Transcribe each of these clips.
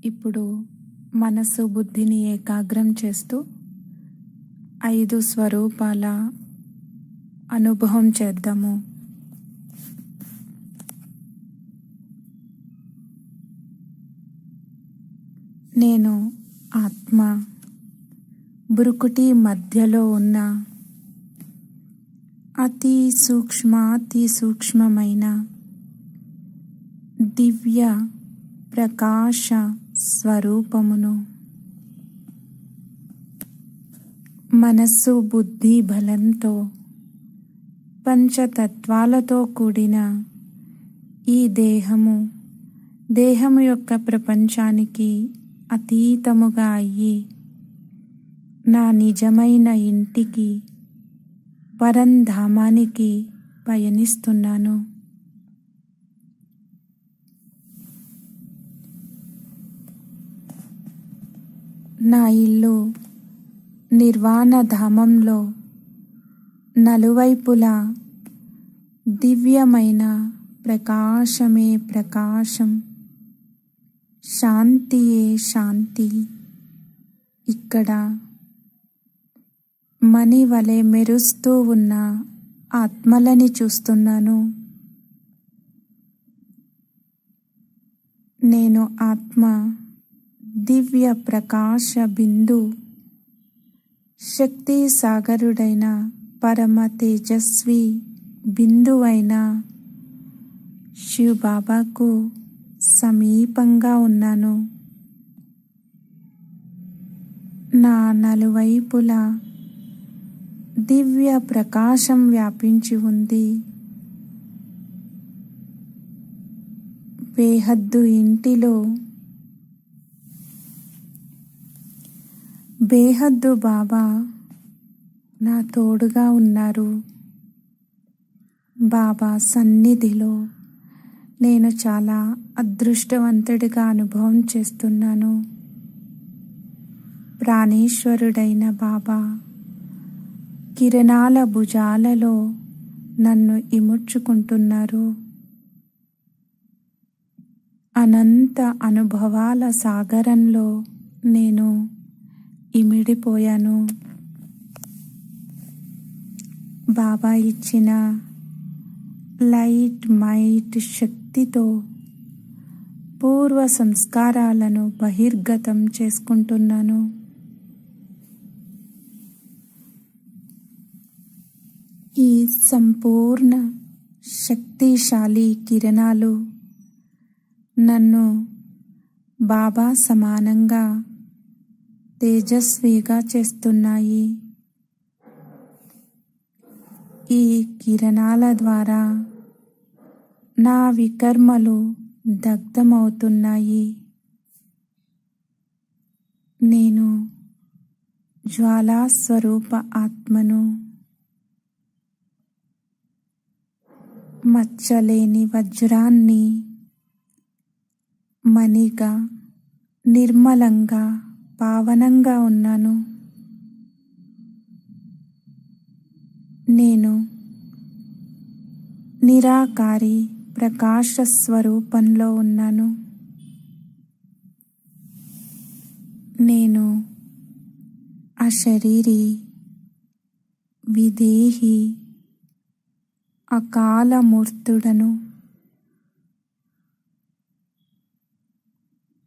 ఇప్పుడు మనసు బుద్ధిని ఏకాగ్రం చేస్తూ 5 స్వరూపాల అనుభవం చేద్దాము. నేను ఆత్మ, బురుకుటి మధ్యలో ఉన్న అతి సూక్ష్మమైన దివ్య ప్రకాశ స్వరూపమును. మనస్సు బుద్ధి బలంతో పంచతత్వాలతో కూడిన ఈ దేహము యొక్క ప్రపంచానికి అతీతముగా అయ్యి నా నిజమైన ఇంటికి పరంధామానికి పయనిస్తున్నాను. నా ఇల్లు నిర్వాణ ధామంలో నలువైపులా దివ్యమైన ప్రకాశమే ప్రకాశం, శాంతియే శాంతి. ఇక్కడ మణి వలె మెరుస్తూ ఉన్న ఆత్మలని చూస్తున్నాను. నేను ఆత్మ, దివ్య ప్రకాశ బిందు, శక్తి సాగరుడైన పరమ తేజస్వి బిందువైన శివ్ బాబాకు సమీపంగా ఉన్నాను. నా నలువైపులా దివ్య ప్రకాశం వ్యాపించి ఉంది. బేహద్దు ఇంటిలో బేహద్దు బాబా నా తోడుగా ఉన్నారు. బాబా సన్నిధిలో నేను చాలా అదృష్టవంతుడిగా అనుభవం చేస్తున్నాను. ప్రాణేశ్వరుడైన బాబా కిరణాల భుజాలలో నన్ను ఇముడ్చుకుంటున్నారు. అనంత అనుభవాల సాగరంలో నేను ఇమిడిపోయాను. బాబా ఇచ్చిన లైట్ మైట్ శక్తితో పూర్వ సంస్కారాలను బహిర్గతం చేసుకుంటున్నాను. ఈ సంపూర్ణ శక్తిశాలి కిరణాలు నన్ను బాబా సమానంగా తేజస్విగా చేస్తున్నాయి. ఈ కిరణాల ద్వారా నా వికర్మలు దగ్ధమవుతున్నాయి. నేను జ్వాలా స్వరూప ఆత్మను. మచ్చలేని వజ్రాన్ని మణిగా నిర్మలంగా పావనంగా ఉన్నాను. నేను నిరాకారి ప్రకాశ స్వరూపంలో ఉన్నాను. నేను అశరీరి, విదేహి, అకాలమూర్తుడను.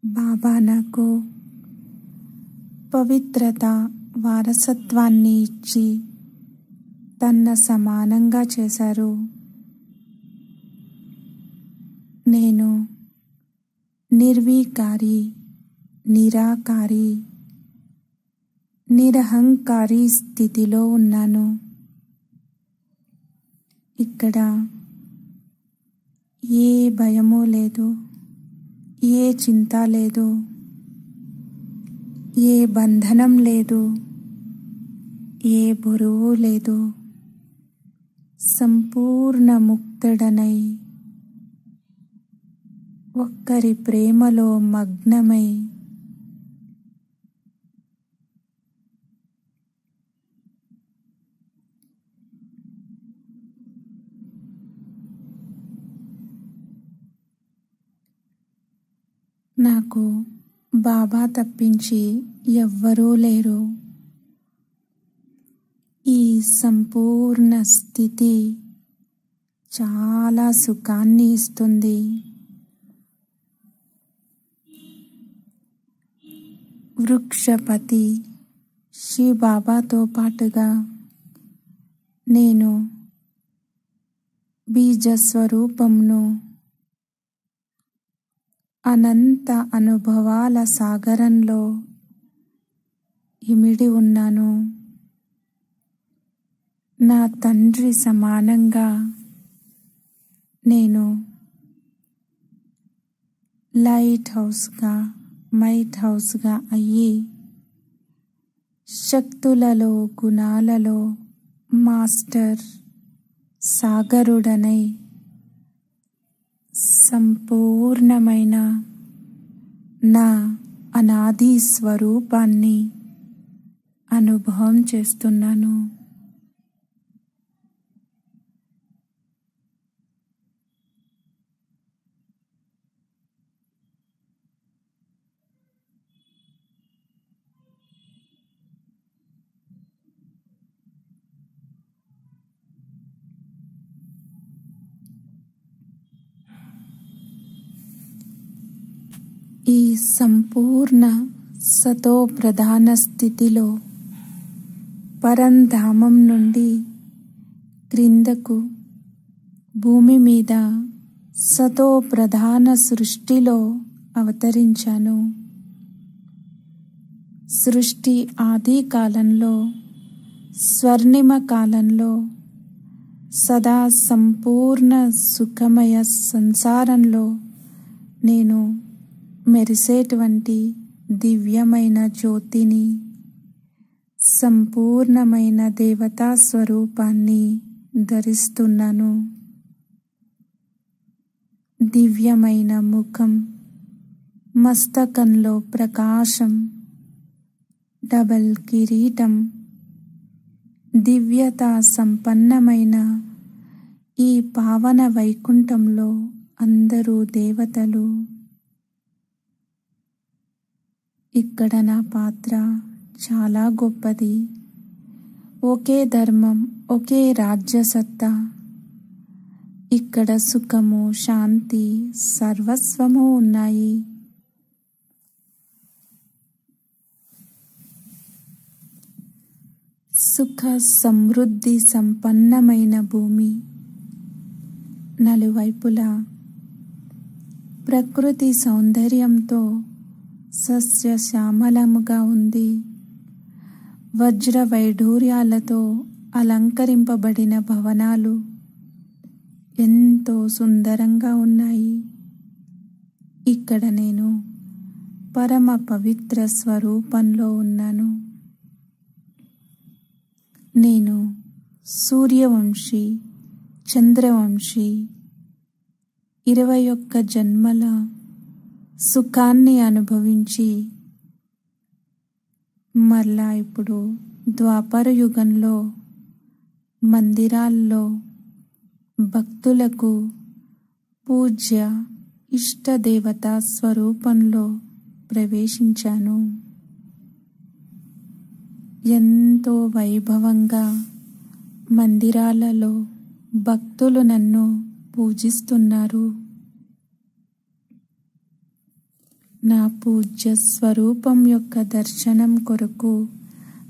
బాబా నాకు పవిత్రత వారసత్వాన్ని ఇచ్చి తన సమానంగా చేశారు. నేను నిర్వికారి, నిరాకారి, నిరహంకారి స్థితిలో ఉన్నాను. ఇక్కడ ఏ భయము లేదు, ఏ చింత లేదు, ఏ బంధనం లేదు, ఏ బరువు లేదు. సంపూర్ణ ముక్తుడనై ఒక్కరి ప్రేమలో మగ్నమై నాకు బాబా తప్పించి ఎవ్వరూ లేరు. ఈ సంపూర్ణ స్థితి చాలా సుఖాన్ని ఇస్తుంది. వృక్షపతి శ్రీ బాబాతో పాటుగా నేను బీజ స్వరూపంను అనంత అనుభవాల సాగరంలో ఇమిడి ఉన్నాను. నా తండ్రి సమానంగా నేను లైట్ హౌస్గా మైట్ హౌస్గా అయ్యి శక్తులలో గుణాలలో మాస్టర్ సాగరుడనై సంపూర్ణమైన నా అనాది స్వరూపాన్ని అనుభవం చేస్తున్నాను. ఈ సంపూర్ణ సతో ప్రధాన స్థితిలో పరంధామం నుండి క్రిందకు భూమి మీద సతో ప్రధాన సృష్టిలో అవతరించాను. సృష్టి ఆది కాలంలో స్వర్ణిమ కాలంలో సదా సంపూర్ణ సుఖమయ సంసారంలో నేను మెరిసేటువంటి దివ్యమైన జ్యోతిని, సంపూర్ణమైన దేవతా స్వరూపాన్ని ధరిస్తున్నాను. దివ్యమైన ముఖం, మస్తకంలో ప్రకాశం, డబల్ కిరీటం, దివ్యత సంపన్నమైన ఈ పావన వైకుంఠంలో అందరూ దేవతలు. ఇక్కడ నా పాత్ర చాలా గొప్పది. ఒకే ధర్మం, ఒకే రాజ్యసత్తా. ఇక్కడ సుఖము, శాంతి, సర్వస్వము ఉన్నాయి. సుఖ సమృద్ధి సంపన్నమైన భూమి. నలువైపులా ప్రకృతి సౌందర్యంతో సస్యశ్యామలముగా ఉంది. వజ్ర వైఢూర్యాలతో అలంకరింపబడిన భవనాలు ఎంతో సుందరంగా ఉన్నాయి. ఇక్కడ నేను పరమ పవిత్ర స్వరూపంలో ఉన్నాను. నేను సూర్యవంశీ, చంద్రవంశీ, 21 జన్మల సుఖాన్ని అనుభవించి మరలా ఇప్పుడు ద్వాపర యుగంలో మందిరాల్లో భక్తులకు పూజ్య ఇష్టదేవతా స్వరూపంలో ప్రవేశించాను. ఎంతో వైభవంగా మందిరాలలో భక్తులు నన్ను పూజిస్తున్నారు. నా పూజ్య స్వరూపం యొక్క దర్శనం కొరకు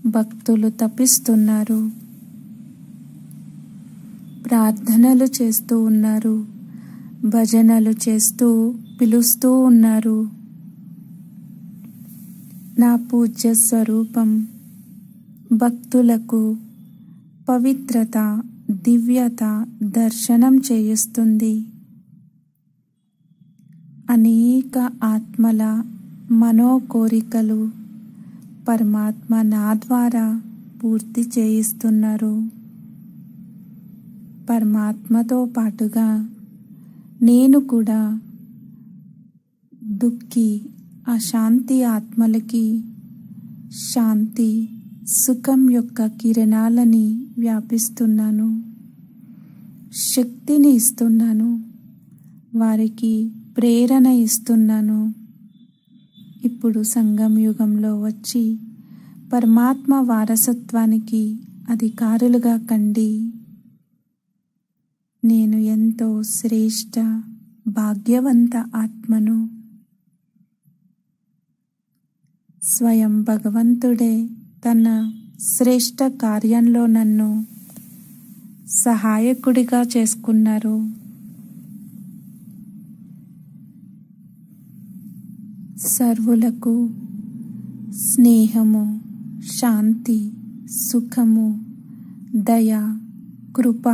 భక్తులు తపిస్తున్నారు, ప్రార్థనలు చేస్తూ ఉన్నారు, భజనలు చేస్తూ పిలుస్తూ ఉన్నారు. నా పూజ్య స్వరూపం భక్తులకు పవిత్రత, దివ్యత దర్శనం చేయిస్తుంది. అనేక ఆత్మల మనోకోరికలు పరమాత్మ నా ద్వారా పూర్తి చేయిస్తున్నారు. పరమాత్మతో పాటుగా నేను కూడా దుఃఖి, అశాంతి ఆత్మలకి శాంతి, సుఖం యొక్క కిరణాలని వ్యాపిస్తున్నాను. శక్తిని ఇస్తున్నాను. వారికి ప్రేరణ ఇస్తున్నాను. ఇప్పుడు సంగమ యుగంలో వచ్చి పరమాత్మ వారసత్వానికి అధికారులుగా కండి. నేను ఎంతో శ్రేష్ట భాగ్యవంత ఆత్మను. స్వయం భగవంతుడే తన శ్రేష్ట కార్యంలో నన్ను సహాయకుడిగా చేసుకున్నారు. సర్వులకు స్నేహము, శాంతి, సుఖము, దయ, కృప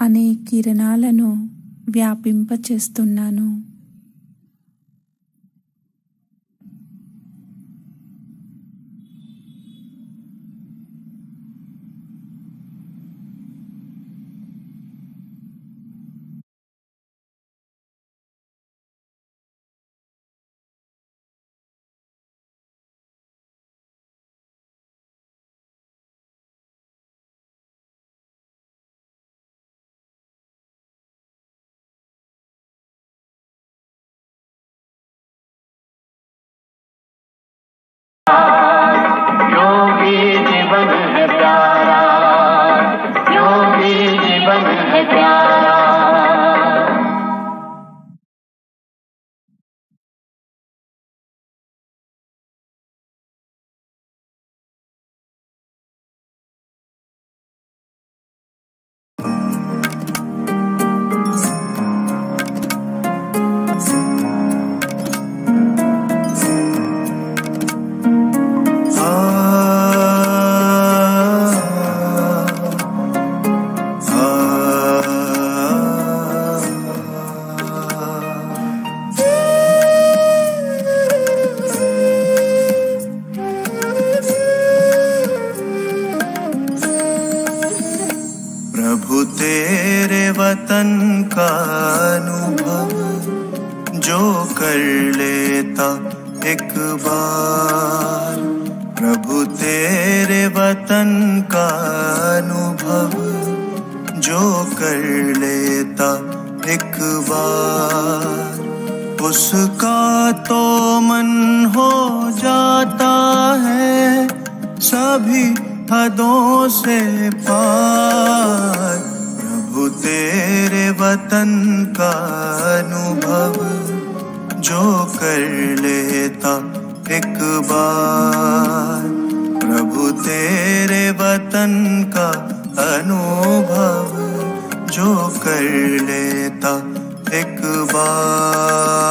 అనే కిరణాలను వ్యాపింపచేస్తున్నాను. योगी जीवन है प्यारा, योगी जीवन है प्यारा। प्रभु तेरे वतन का अनुभव जो कर लेता एक बार, प्रभु तेरे वतन का अनुभव जो कर लेता एक बार, उसका तो मन हो जाता है सभी हदों से पार। प्रभु तेरे वतन का अनुभव जो कर लेता एक बार, प्रभु तेरे वतन का अनुभव जो कर लेता एक बार।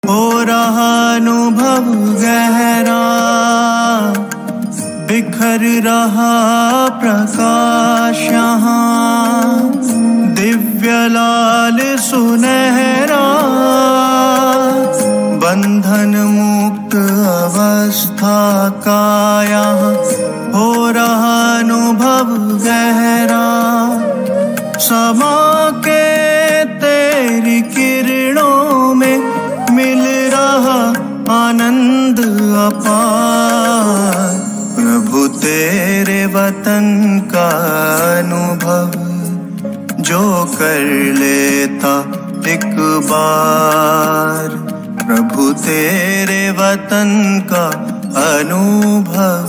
हो रहा अनुभव गहरा, बिखर रहा प्रकाश यहाँ, दिव्य लाल सुनहरा, बंधन मुक्त अवस्था का यहाँ हो रहा अनुभव गहरा। समा के तेरी किरणों में मिल रहा आनंद अपार, प्रभु तेरे वतन का अनुभव जो कर लेता एक बार, प्रभु तेरे वतन का अनुभव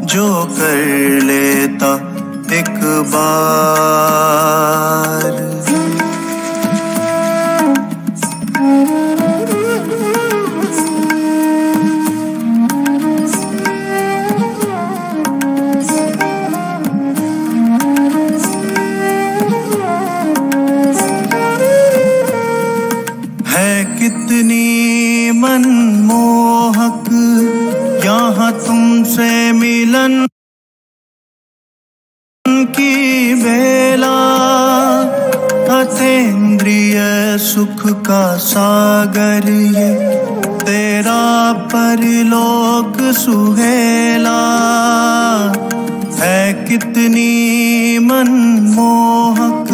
जो कर लेता एक बार। कितनी मनमोहक यहाँ तुमसे मिलन की बेला, अतीन्द्रिय सुख का सागर ये तेरा परलोक सुहेला है। कितनी मनमोहक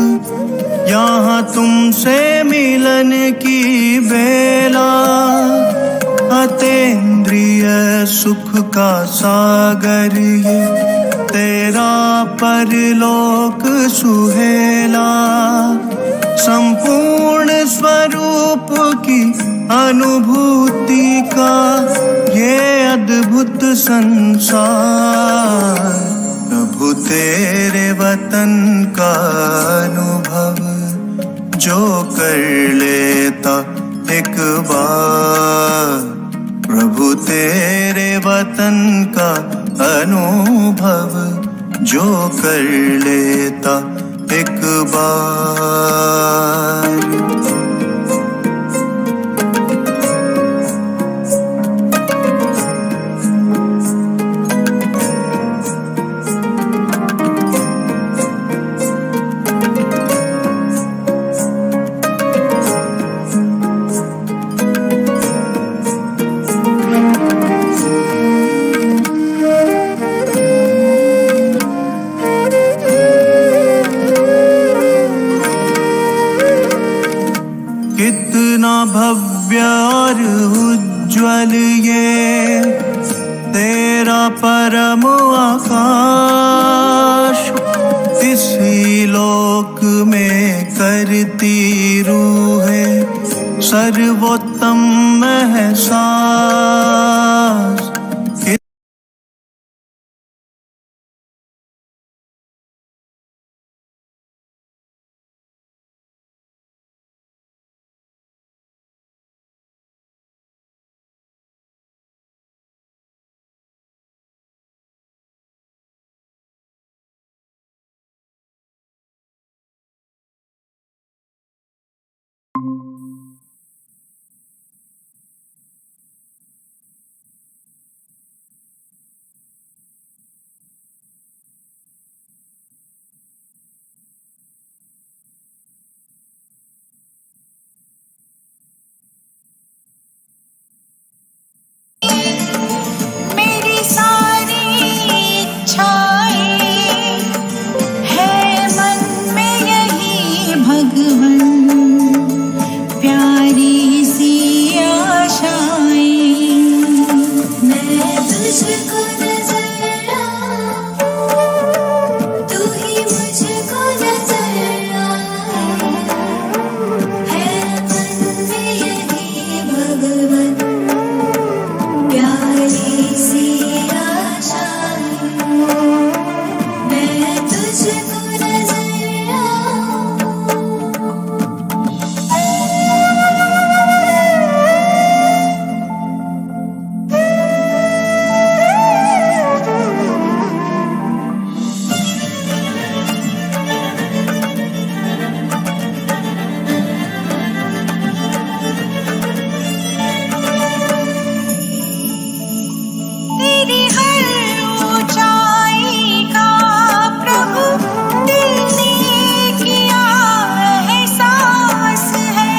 यहाँ तुमसे मिलन की बेला, अतीन्द्रिय सुख का सागर ये तेरा परलोक सुहेला। संपूर्ण स्वर की अनुभूति का ये अद्भुत संसार। प्रभु तेरे वतन का अनुभव जो कर लेता एक बार, प्रभु तेरे वतन का अनुभव जो कर लेता एक बार। कितना भव्य और उज्ज्वल ये तेरा परम आकाश, इसी लोक में करती रूहे सर्वोत्तम एहसास। मेरी सारी इच्छाएं है मन में यही भगवन, प्यारी सी आशाएं। मैं तुझको नजर आऊं, तू ही मुझको नजर आए, है मन में यही भगवन, प्यारी सी आशाएं। मैं तुझको नजर तेरी हर ऊंचाई का प्रभु दिल ने किया एहसास है।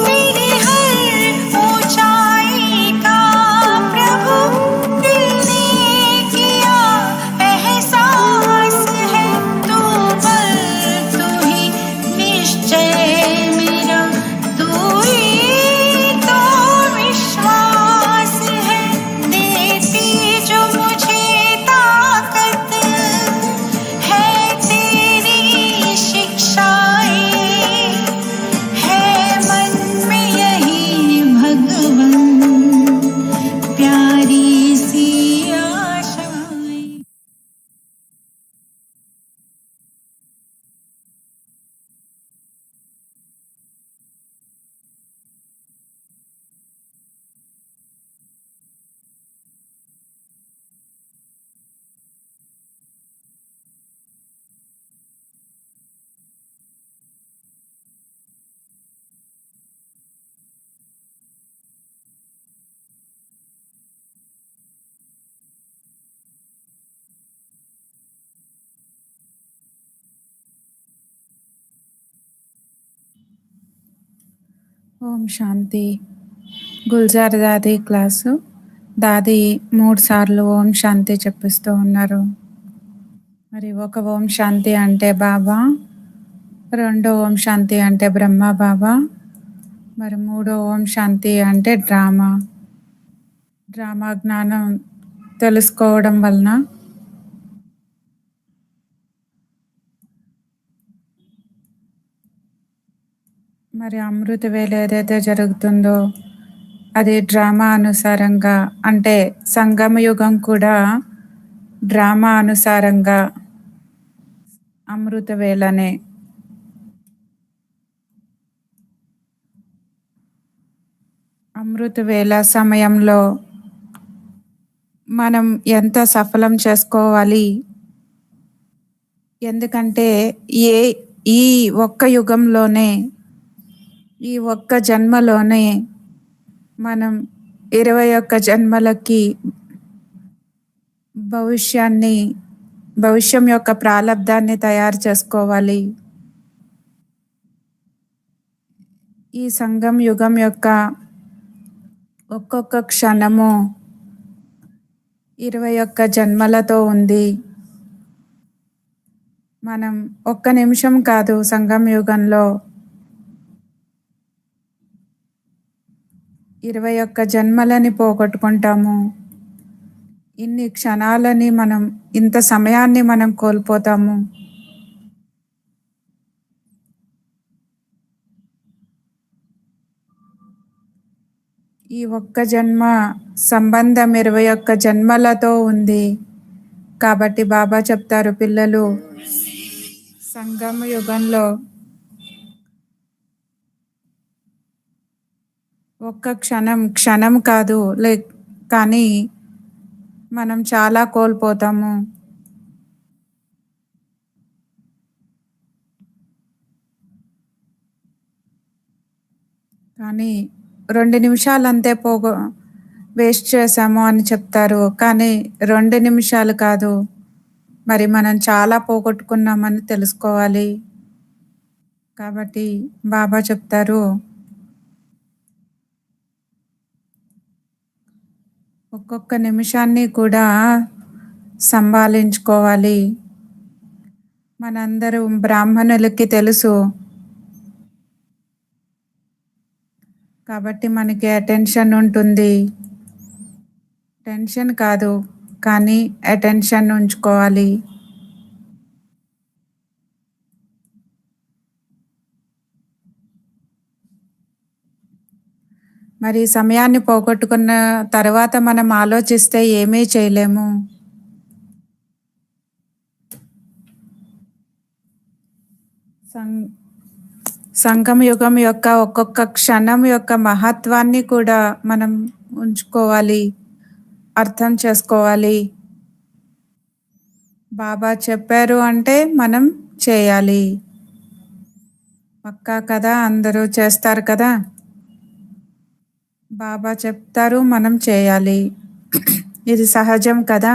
तेरी हर ऊंचाई का प्रभु दिल ने किया एहसास है। तू बल तू ही निश्चय मेरा, तू ही तो विश्वास है। देती जो मुझे ताकत है तेरी शिक्षाएं, है मन में यही भगवन, प्यारी सी आशाएं। ఓం శాంతి. గుల్జార్ దాది క్లాసు. దాది 3 సార్లు ఓం శాంతి చెప్పిస్తూ ఉన్నారు. మరి ఒక ఓం శాంతి అంటే బాబా, రెండో ఓం శాంతి అంటే బ్రహ్మ బాబా, మరి మూడో ఓం శాంతి అంటే డ్రామా జ్ఞానం తెలుసుకోవడం వలన మరి అమృత వేళ ఏదైతే జరుగుతుందో అది డ్రామా అనుసారంగా, అంటే సంగమ యుగం కూడా డ్రామా అనుసారంగా అమృత వేళనే. అమృత వేళ సమయంలో మనం ఎంత సఫలం చేసుకోవాలి, ఎందుకంటే ఏ ఈ ఒక్క యుగంలోనే, ఈ ఒక్క జన్మలోనే మనం 21 జన్మలకి భవిష్యం యొక్క ప్రాలబ్ధాన్ని తయారు చేసుకోవాలి. ఈ సంగం యుగం యొక్క ఒక్కొక్క క్షణము 21 జన్మలతో ఉంది. మనం ఒక్క నిమిషం కాదు, సంగం యుగంలో 21 జన్మలని పోగొట్టుకుంటాము. ఇన్ని క్షణాలని మనం, ఇంత సమయాన్ని మనం కోల్పోతాము. ఈ ఒక్క జన్మ సంబంధం 21 జన్మలతో ఉంది. కాబట్టి బాబా చెప్తారు, పిల్లలు సంగమ యుగంలో ఒక్క క్షణం కాదు, కానీ మనం చాలా కోల్పోతాము. కానీ 2 నిమిషాలు అంతే వేస్ట్ చేసాము అని చెప్తారు, కానీ 2 నిమిషాలు కాదు, మరి మనం చాలా పోగొట్టుకున్నామని తెలుసుకోవాలి. కాబట్టి బాబా చెప్తారు, ఒక్కొక్క నిమిషాన్ని కూడా సంభాళించుకోవాలి. మనందరూ బ్రాహ్మణులకి తెలుసు, కాబట్టి మనకి అటెన్షన్ ఉంటుంది. టెన్షన్ కాదు, కానీ అటెన్షన్ ఉంచుకోవాలి. మరి సమయాన్ని పోగొట్టుకున్న తర్వాత మనం ఆలోచిస్తే ఏమీ చేయలేము. సంగమ యుగం యొక్క ఒక్కొక్క క్షణం యొక్క మహత్వాన్ని కూడా మనం ఉంచుకోవాలి, అర్థం చేసుకోవాలి. బాబా చెప్పారు అంటే మనం చేయాలి. పక్కా కదా, అందరూ చేస్తారు కదా. బాబా చెప్తారు, మనం చేయాలి. ఇది సహజం కదా.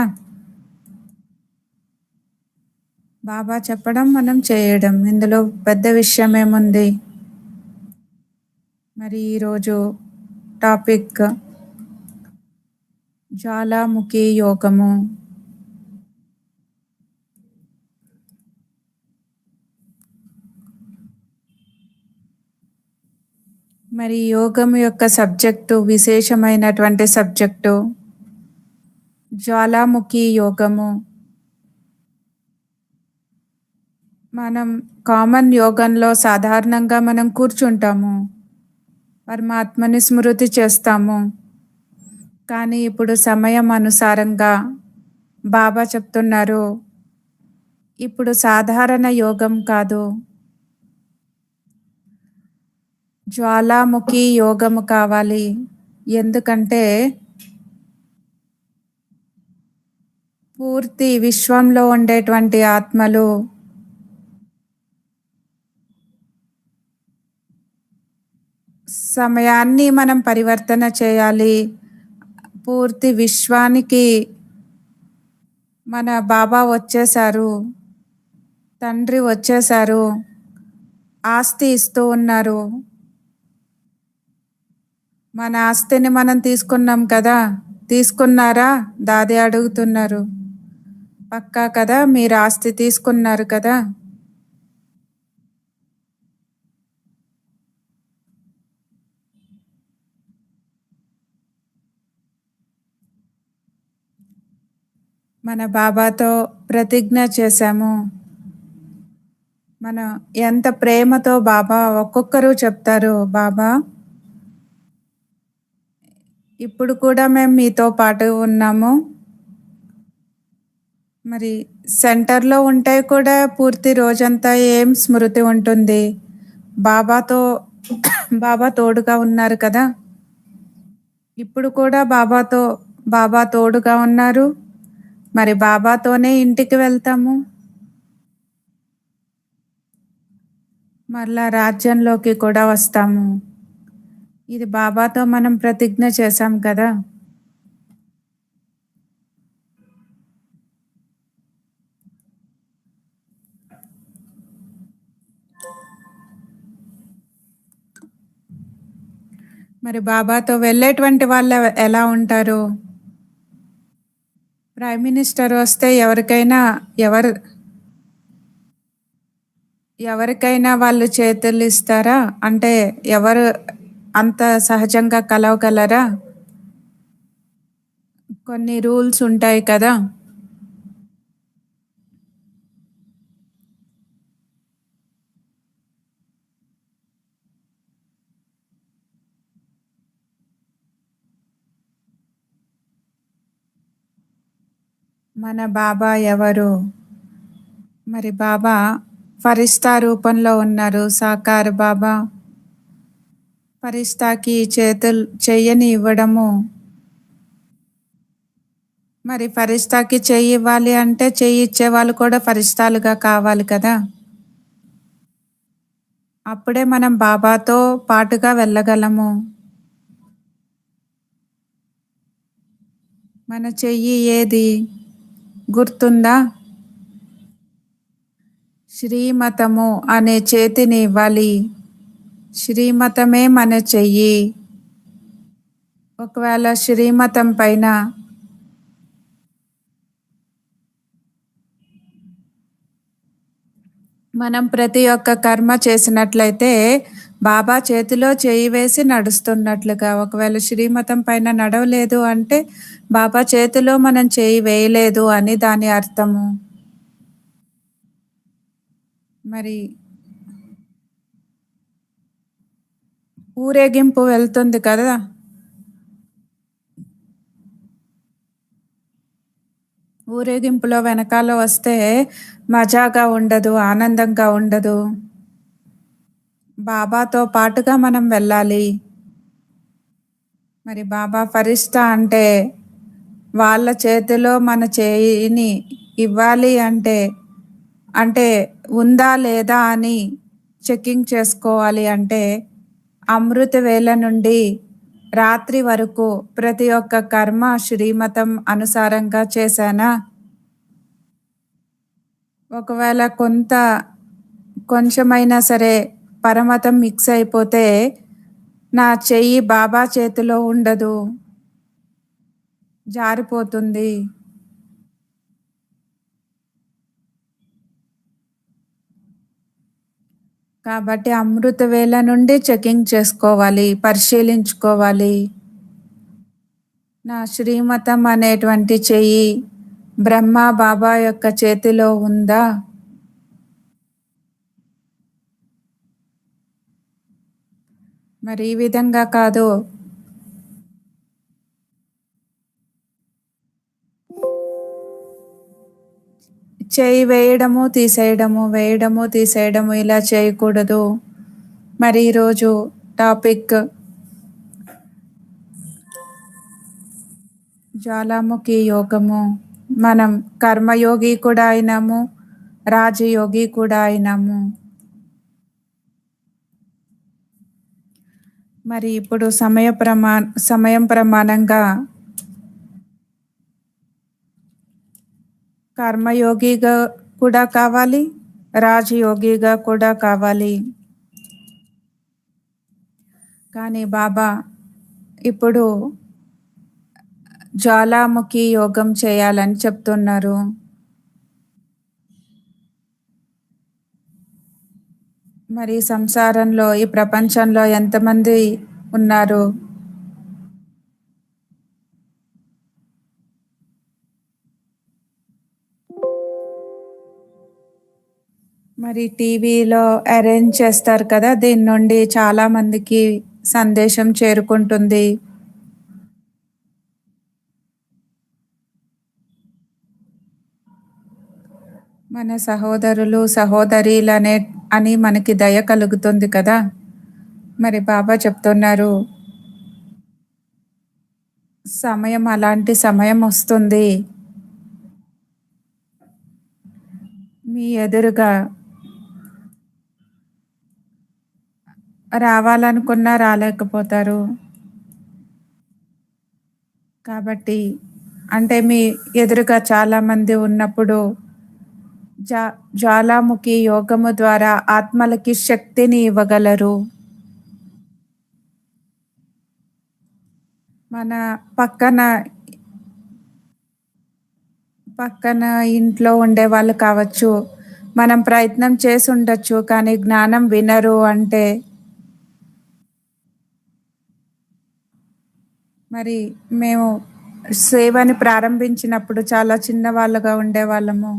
బాబా చెప్పడం, మనం చేయడం, ఇందులో పెద్ద విషయం ఏముంది. మరి ఈరోజు టాపిక్ జ్వాలాముఖి యోగము. మరి యోగం యొక్క సబ్జెక్టు విశేషమైనటువంటి సబ్జెక్టు జ్వాలాముఖి యోగము. మనం కామన్ యోగంలో సాధారణంగా మనం కూర్చుంటాము, పరమాత్మని స్మృతి చేస్తాము. కానీ ఇప్పుడు సమయం అనుసారంగా బాబా చెప్తున్నారు, ఇప్పుడు సాధారణ యోగం కాదు, జ్వాలాముఖి యోగము కావాలి. ఎందుకంటే పూర్తి విశ్వంలో ఉండేటువంటి ఆత్మలు సమయాన్ని మనం పరివర్తన చేయాలి. పూర్తి విశ్వానికి మన బాబా వచ్చేసారు, తండ్రి వచ్చేసారు, ఆస్తి ఇస్తూ ఉన్నారు. మన ఆస్తిని మనం తీసుకున్నాం కదా, తీసుకున్నారా? దాది అడుగుతున్నారు. పక్కా కదా, మీరు ఆస్తి తీసుకున్నారు కదా. మన బాబాతో ప్రతిజ్ఞ చేశాము, మన ఎంత ప్రేమతో బాబా ఒక్కొక్కరు చెప్తారు, బాబా ఇప్పుడు కూడా మేము మీతో పాటు ఉన్నాము. మరి సెంటర్లో ఉంటే కూడా పూర్తి రోజంతా ఏం స్మృతి ఉంటుంది? బాబాతో బాబా తోడుగా ఉన్నారు కదా. ఇప్పుడు కూడా బాబా తోడుగా ఉన్నారు. మరి బాబాతోనే ఇంటికి వెళ్తాము. మళ్ళా రాజ్యంలోకి కూడా వస్తాము. ఇది బాబాతో మనం ప్రతిజ్ఞ చేశాం కదా. మరి బాబాతో వెళ్ళేటువంటి వాళ్ళు ఎలా ఉంటారు? ప్రైమ్ మినిస్టర్ వస్తే ఎవరికైనా వాళ్ళు చేతులు ఇస్తారా? అంటే ఎవరు అంత సహజంగా కలవగలరా? కొన్ని రూల్స్ ఉంటాయి కదా. మన బాబా ఎవరు? మరి బాబా ఫరిస్తా రూపంలో ఉన్నారు. సాకార్ బాబా ఫరిస్తాకి చెయ్యని ఇవ్వడము. మరి ఫరిస్తాకి చెయ్యి ఇవ్వాలి అంటే చెయ్యి ఇచ్చే వాళ్ళు కూడా ఫరిస్తాలుగా కావాలి కదా. అప్పుడే మనం బాబాతో పాటుగా వెళ్ళగలము. మన చెయ్యి ఏది గుర్తుందా? శ్రీమతము అనే చేతిని ఇవ్వాలి. శ్రీమతమే మన చెయ్యి. ఒకవేళ శ్రీమతం పైన మనం ప్రతి ఒక్క కర్మ చేసినట్లయితే బాబా చేతిలో చేయి వేసి నడుస్తున్నట్లుగా. ఒకవేళ శ్రీమతం పైన నడవలేదు అంటే బాబా చేతిలో మనం చేయి వేయలేదు అని దాని అర్థము. మరి ఊరేగింపు వెళ్తుంది కదా. ఊరేగింపులో వెనకాల వస్తే మజాగా ఉండదు, ఆనందంగా ఉండదు. బాబాతో పాటుగా మనం వెళ్ళాలి. మరి బాబా ఫరిస్తా అంటే వాళ్ళ చేతిలో మన చేయిని ఇవ్వాలి అంటే ఉందా లేదా అని చెకింగ్ చేసుకోవాలి. అంటే అమృత వేళ నుండి రాత్రి వరకు ప్రతి ఒక్క కర్మ శ్రీమతం అనుసారంగా చేశానా? ఒకవేళ కొంచెమైనా సరే పరమతం మిక్స్ అయిపోతే నా చెయ్యి బాబా చేతిలో ఉండదు, జారిపోతుంది. కాబట్టి అమృత వేళ నుండి చెకింగ్ చేసుకోవాలి, పరిశీలించుకోవాలి. నా శ్రీమతం అనేటువంటి చెయ్యి బ్రహ్మ బాబా యొక్క చేతిలో ఉందా? మరి ఈ విధంగా కాదు, చేయి వేయడము తీసేయడము, వేయడము తీసేయడము ఇలా చేయకూడదు. మరి ఈరోజు టాపిక్ జ్వాలాముఖి యోగము. మనం కర్మయోగి కూడా అయినాము, రాజయోగి కూడా అయినాము. మరి ఇప్పుడు సమయం ప్రమాణంగా కర్మయోగిగా కూడా కావాలి, రాజయోగిగా కూడా కావాలి. కానీ బాబా ఇప్పుడు జ్వాలాముఖి యోగం చేయాలని చెప్తున్నారు. మరి సంసారంలో ఈ ప్రపంచంలో ఎంతమంది ఉన్నారు? మరి టీవీలో అరేంజ్ చేస్తారు కదా, దీని నుండి చాలా మందికి సందేశం చేరుకుంటుంది. మన సహోదరులు సహోదరీలనే అని మనకి దయ కలుగుతుంది కదా. మరి బాబా చెప్తున్నారు, సమయం అలాంటి సమయం వస్తుంది, మీ ఎదురుగా రావాలనుకున్నా రాలేకపోతారు. కాబట్టి అంటే మీ ఎదురుగా చాలామంది ఉన్నప్పుడు జ్వాలాముఖి యోగము ద్వారా ఆత్మలకి శక్తిని ఇవ్వగలరు. మన పక్కన ఇంట్లో ఉండే వాళ్ళు కావచ్చు, మనం ప్రయత్నం చేసి ఉండొచ్చు కానీ జ్ఞానం వినరు అంటే మరి మేము సేవని ప్రారంభించినప్పుడు చాలా చిన్నవాళ్ళుగా ఉండేవాళ్ళము.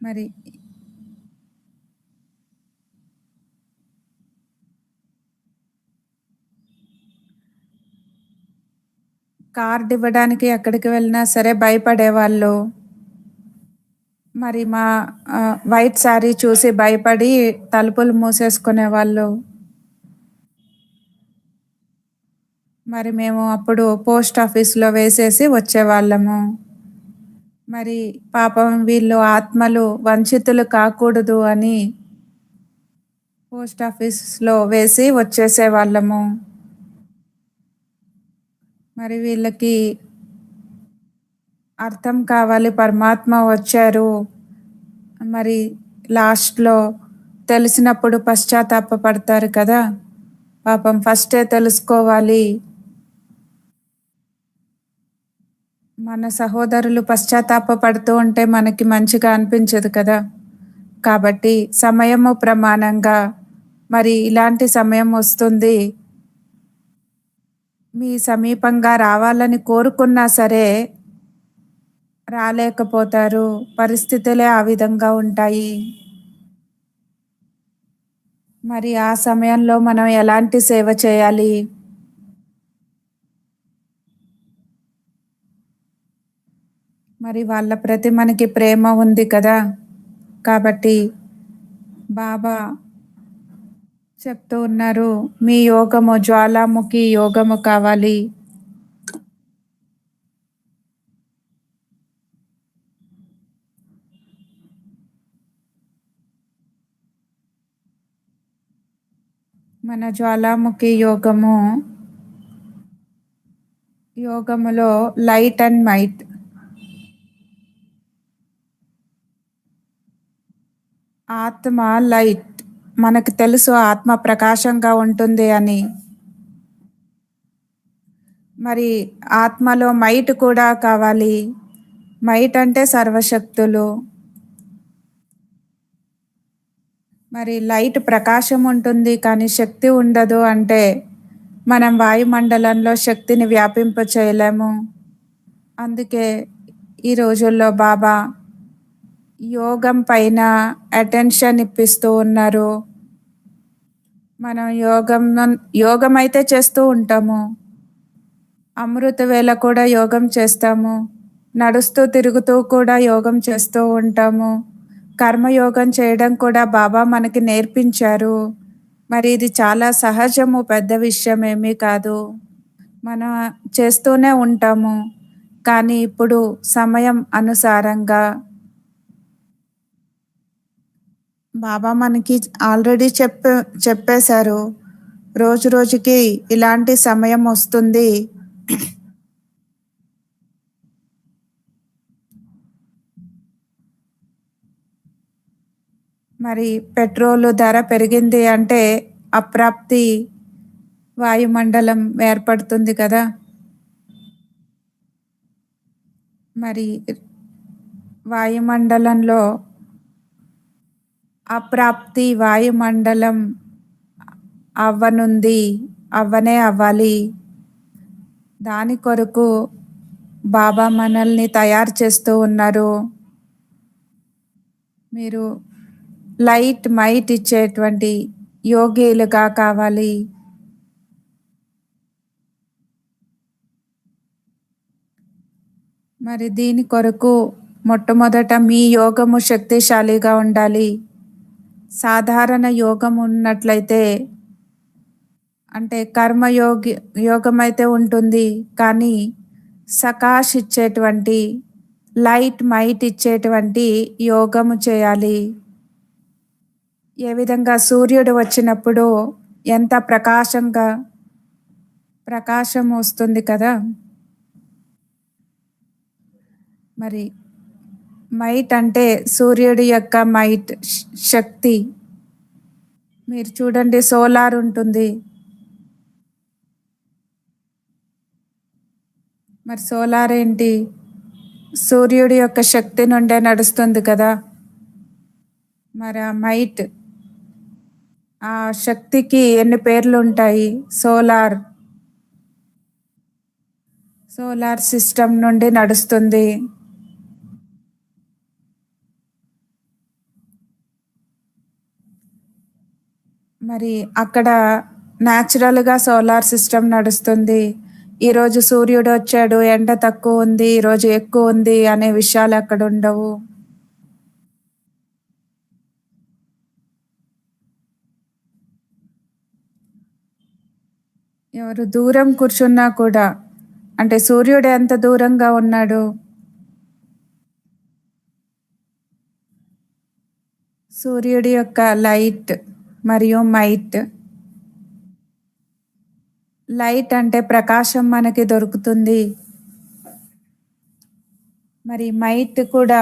మరి కార్డు ఇవ్వడానికి ఎక్కడికి వెళ్ళినా సరే భయపడేవాళ్ళు. మరి మా వైట్ శారీ చూసి భయపడి తలుపులు మూసేసుకునేవాళ్ళు. మరి మేము అప్పుడు పోస్ట్ ఆఫీస్లో వేసేసి వచ్చేవాళ్ళము. మరి పాపం వీళ్ళు ఆత్మలు వంచితులు కాకూడదు అని పోస్ట్ ఆఫీస్లో వేసి వచ్చేసేవాళ్ళము. మరి వీళ్ళకి అర్థం కావాలి, పరమాత్మ వచ్చారు. మరి లాస్ట్లో తెలిసినప్పుడు పశ్చాత్తాపపడతారు కదా. పాపం ఫస్టే తెలుసుకోవాలి, మన సహోదరులు పశ్చాత్తాపపడుతూ ఉంటే మనకి మంచిగా అనిపించదు కదా. కాబట్టి సమయము ప్రమాణంగా మరి ఇలాంటి సమయం వస్తుంది, మీ సమీపంగా రావాలని కోరుకున్నా సరే రాలేకపోతారు, పరిస్థితులే ఆ విధంగా ఉంటాయి. మరి ఆ సమయంలో మనం ఎలాంటి సేవ చేయాలి? మరి వాళ్ళ ప్రతి మనకి ప్రేమ ఉంది కదా. కాబట్టి బాబా చెప్తూ ఉన్నారు, మీ యోగము జ్వాలాముఖి యోగము కావాలి. మన జ్వాలాముఖి యోగములో లైట్ అండ్ మైట్, ఆత్మ లైట్, మనకు తెలుసు ఆత్మ ప్రకాశంగా ఉంటుంది అని. మరి ఆత్మలో మైట్ కూడా కావాలి. మైట్ అంటే సర్వశక్తులు. మరి లైట్ ప్రకాశం ఉంటుంది కానీ శక్తి ఉండదు అంటే మనం వాయుమండలంలో శక్తిని వ్యాపింప చేయలేము. అందుకే ఈ రోజుల్లో బాబా యోగం పైన అటెన్షన్ ఇప్పిస్తూ ఉన్నారు. మనం యోగం అయితే చేస్తూ ఉంటాము, అమృత వేళ కూడా యోగం చేస్తాము, నడుస్తూ తిరుగుతూ కూడా యోగం చేస్తూ ఉంటాము, కర్మయోగం చేయడం కూడా బాబా మనకి నేర్పించారు. మరి ఇది చాలా సహజము, పెద్ద విషయం ఏమీ కాదు, మనం చేస్తూనే ఉంటాము. కానీ ఇప్పుడు సమయం అనుసారంగా బాబా మనకి ఆల్రెడీ చెప్పేశారు, రోజు రోజుకి ఇలాంటి సమయం వస్తుంది. మరి పెట్రోల్ ధర పెరిగింది అంటే అప్రాప్తి వాయుమండలం ఏర్పడుతుంది కదా. మరి వాయుమండలంలో అప్రాప్తి వాయుమండలం అవ్వనే అవ్వాలి. దాని కొరకు బాబా మనల్ని తయారు చేస్తూ ఉన్నారు. మీరు లైట్ మైట్ ఇచ్చేటువంటి యోగిలుగా కావాలి. మరి దీని కొరకు మొట్టమొదట మీ యోగము శక్తిశాలిగా ఉండాలి. సాధారణ యోగం ఉన్నట్లయితే అంటే యోగం అయితే ఉంటుంది, కానీ సకాష్ ఇచ్చేటువంటి లైట్ మైట్ ఇచ్చేటువంటి యోగము చేయాలి. ఏ విధంగా సూర్యుడు వచ్చినప్పుడు ఎంత ప్రకాశం వస్తుంది కదా, మరి మైట్ అంటే సూర్యుడి యొక్క మైట్ శక్తి. మీరు చూడండి, సోలార్ ఉంటుంది. మరి సోలార్ ఏంటి? సూర్యుడి యొక్క శక్తి నుండే నడుస్తుంది కదా. మరి ఆ మైట్, ఆ శక్తికి ఎన్ని పేర్లు ఉంటాయి? సోలార్ సిస్టమ్ నుండి నడుస్తుంది. మరి అక్కడ న్యాచురల్గా సోలార్ సిస్టమ్ నడుస్తుంది. ఈరోజు సూర్యుడు వచ్చాడు, ఎండ తక్కువ ఉంది, ఈరోజు ఎక్కువ ఉంది అనే విషయాలు అక్కడ ఉండవు. ఎవరు దూరం కూర్చున్నా కూడా, అంటే సూర్యుడు ఎంత దూరంగా ఉన్నాడు, సూర్యుడి యొక్క లైట్ మరియు మైట్. లైట్ అంటే ప్రకాశం మనకి దొరుకుతుంది. మరి మైట్ కూడా,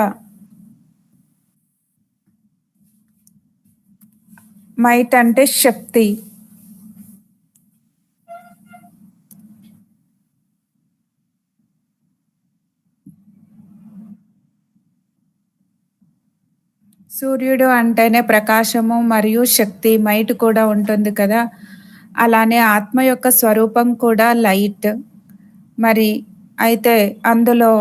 మైట్ అంటే శక్తి. సూర్యుడు అంటేనే ప్రకాశము మరియు శక్తి, మైట్ కూడా ఉంటుంది కదా. అలానే ఆత్మ యొక్క స్వరూపం కూడా లైట్. మరి అయితే అందులో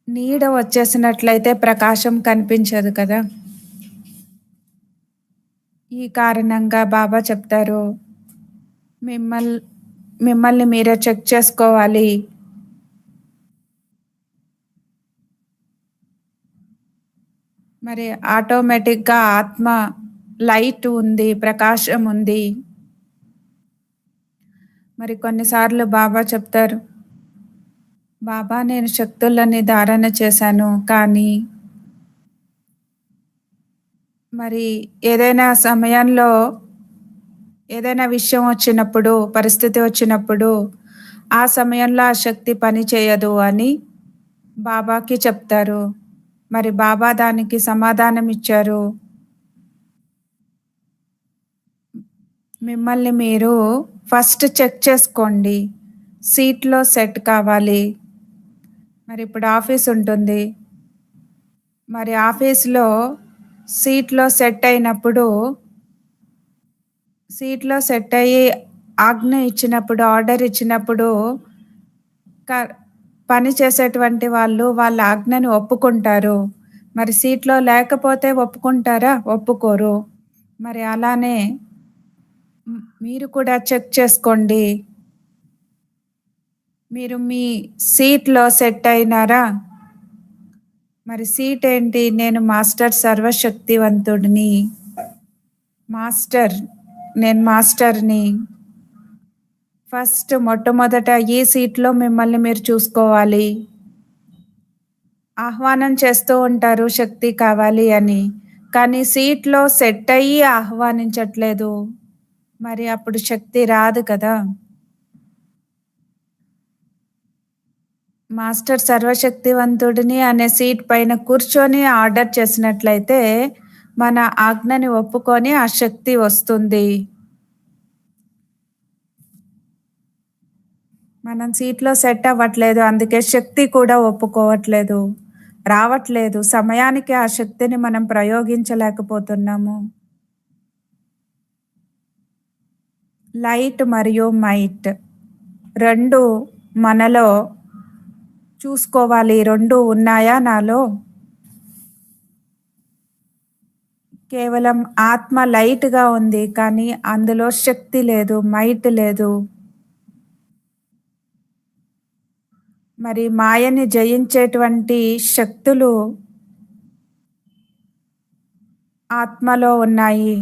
నీడ వచ్చేసినట్లయితే ప్రకాశం కనిపించదు కదా. ఈ కారణంగా బాబా చెప్తారు, మిమ్మల్ని మీరే చెక్ చేసుకోవాలి. మరి ఆటోమేటిక్గా ఆత్మ లైట్ ఉంది, ప్రకాశం ఉంది. మరి కొన్నిసార్లు బాబా చెప్తారు, బాబా నేను శక్తులని ధారణ చేశాను, కానీ మరి ఏదైనా సమయంలో ఏదైనా విషయం వచ్చినప్పుడు, పరిస్థితి వచ్చినప్పుడు ఆ సమయంలో ఆ శక్తి పని చేయదు అని బాబాకి చెప్తారు. మరి బాబా దానికి సమాధానం ఇచ్చారు, మిమ్మల్ని మీరు ఫస్ట్ చెక్ చేసుకోండి, సీట్లో సెట్ కావాలి. మరి ఇప్పుడు ఆఫీస్ ఉంటుంది, మరి ఆఫీస్లో సీట్లో సెట్ అయినప్పుడు, సీట్లో సెట్ అయ్యి ఆజ్ఞ ఇచ్చినప్పుడు, ఆర్డర్ ఇచ్చినప్పుడు పని చేసేటువంటి వాళ్ళు వాళ్ళ ఆజ్ఞని ఒప్పుకుంటారు. మరి సీట్లో లేకపోతే ఒప్పుకుంటారా? ఒప్పుకోరు. మరి అలానే మీరు కూడా చెక్ చేసుకోండి, మీరు మీ సీట్లో సెట్ అయినారా? మరి సీట్ ఏంటి? నేను మాస్టర్ సర్వశక్తివంతుడిని, నేను మాస్టర్ని. ఫస్ట్ మొట్టమొదట ఈ సీట్లో మిమ్మల్ని మీరు చూసుకోవాలి. ఆహ్వానం చేస్తూ ఉంటారు శక్తి కావాలి అని, కానీ సీట్లో సెట్ అయ్యి ఆహ్వానించట్లేదు. మరి అప్పుడు శక్తి రాదు కదా. మాస్టర్ సర్వశక్తివంతుడిని అనే సీట్ పైన కూర్చొని ఆర్డర్ చేసినట్లయితే మన ఆజ్ఞని ఒప్పుకొని ఆ శక్తి వస్తుంది. మనం సీట్లో సెట్ అవ్వట్లేదు, అందుకే శక్తి కూడా ఒప్పుకోవట్లేదు, రావట్లేదు. సమయానికి ఆ శక్తిని మనం ప్రయోగించలేకపోతున్నాము. లైట్ మరియు మైట్ రెండు మనలో చూసుకోవాలి, రెండు ఉన్నాయా నాలో? కేవలం ఆత్మ లైట్గా ఉంది, కానీ అందులో శక్తి లేదు, మైట్ లేదు. మరి మాయని జయించేటువంటి శక్తులు ఆత్మలో ఉన్నాయి.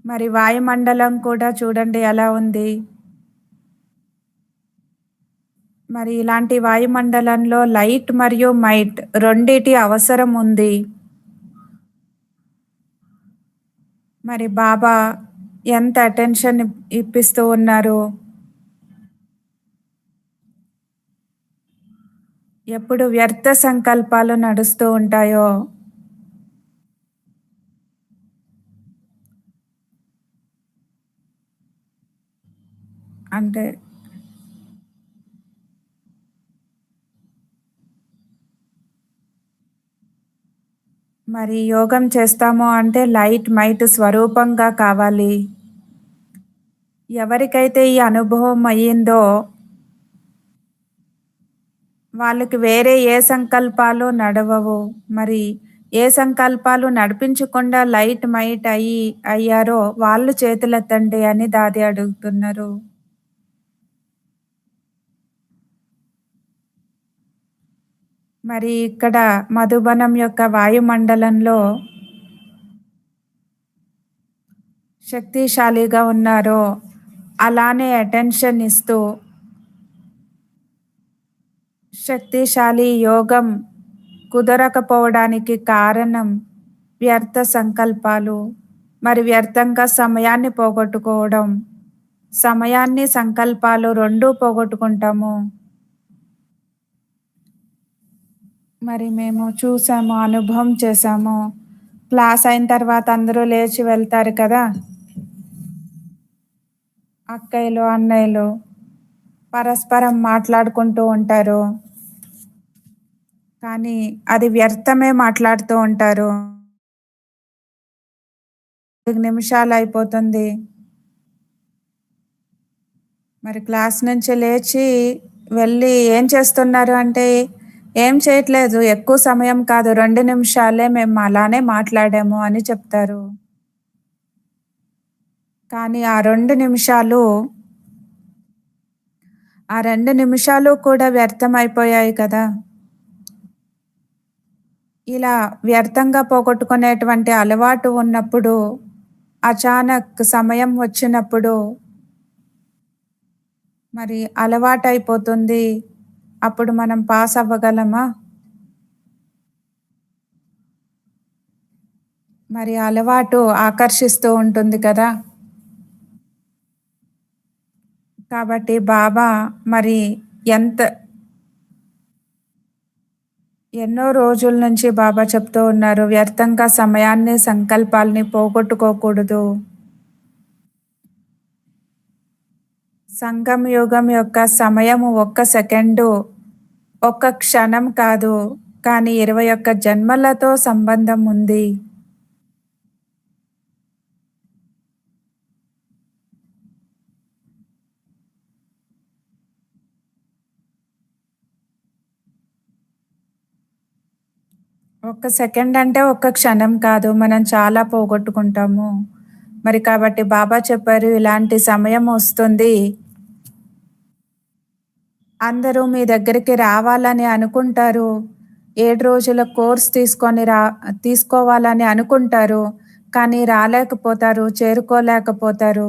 మరి వాయుమండలం కూడా చూడండి ఎలా ఉంది. మరి ఇలాంటి వాయుమండలంలో లైట్ మరియు మైట్ రెండిటి అవసరం ఉంది. మరి బాబా ఎంత అటెన్షన్ ఇప్పిస్తూ ఉన్నారు. ఎప్పుడు వ్యర్థ సంకల్పాలు నడుస్తూ ఉంటాయో అంటే మరి యోగం చేస్తాము అంటే లైట్ మైట్ స్వరూపంగా కావాలి. ఎవరికైతే ఈ అనుభవం అయ్యిందో వాళ్ళకి వేరే ఏ సంకల్పాలు నడవవు. మరి ఏ సంకల్పాలు నడిపించకుండా లైట్ మైట్ అయ్యారో వాళ్ళు చేతులెత్తండి అని దాది అడుగుతున్నారు. మరి ఇక్కడ మధుబనం యొక్క వాయుమండలంలో శక్తిశాలిగా ఉన్నారో అలానే అటెన్షన్ ఇస్తూ శక్తిశాలి యోగం కుదరకపోవడానికి కారణం వ్యర్థ సంకల్పాలు. మరి వ్యర్థంగా సమయాన్ని పోగొట్టుకోవడం, సమయాన్ని సంకల్పాలు రెండూ పోగొట్టుకుంటాము. మరి మేము చూసాము, అనుభవం చేసాము. క్లాస్ అయిన తర్వాత అందరూ లేచి వెళ్తారు కదా, అక్కయ్యలు అన్నయ్యలు పరస్పరం మాట్లాడుకుంటూ ఉంటారు, కానీ అది వ్యర్థమే మాట్లాడుతూ ఉంటారు. 5 నిమిషాలు అయిపోతుంది. మరి క్లాస్ నుంచి లేచి వెళ్ళి ఏం చేస్తున్నారు అంటే ఏం చేయట్లేదు, ఎక్కువ సమయం కాదు 2 నిమిషాలే మేము అలానే మాట్లాడాము అని చెప్తారు. కానీ ఆ 2 నిమిషాలు కూడా వ్యర్థం అయిపోయాయి కదా. ఇలా వ్యర్థంగా పోగొట్టుకునేటువంటి అలవాటు ఉన్నప్పుడు, అచానక్ సమయం వచ్చినప్పుడు మరి అలవాటైపోతుంది. అప్పుడు మనం పాస్ అవ్వగలమా? మరి అలవాటు ఆకర్షిస్తూ ఉంటుంది కదా. కాబట్టి బాబా మరి ఎన్నో రోజుల నుంచి బాబా చెప్తూ ఉన్నారు, వ్యర్థంగా సమయాన్ని సంకల్పాలని పోగొట్టుకోకూడదు. సంగం యుగం యొక్క సమయము 1 సెకండు, 1 క్షణం కాదు, కానీ 21 జన్మలతో సంబంధం ఉంది. ఒక్క సెకండ్ అంటే 1 క్షణం కాదు, మనం చాలా పోగొట్టుకుంటాము. మరి కాబట్టి బాబా చెప్పారు, ఇలాంటి సమయం వస్తుంది, అందరూ మీ దగ్గరికి రావాలని అనుకుంటారు, 7 రోజుల కోర్స్ తీసుకోవాలని అనుకుంటారు, కానీ రాలేకపోతారు, చేరుకోలేకపోతారు.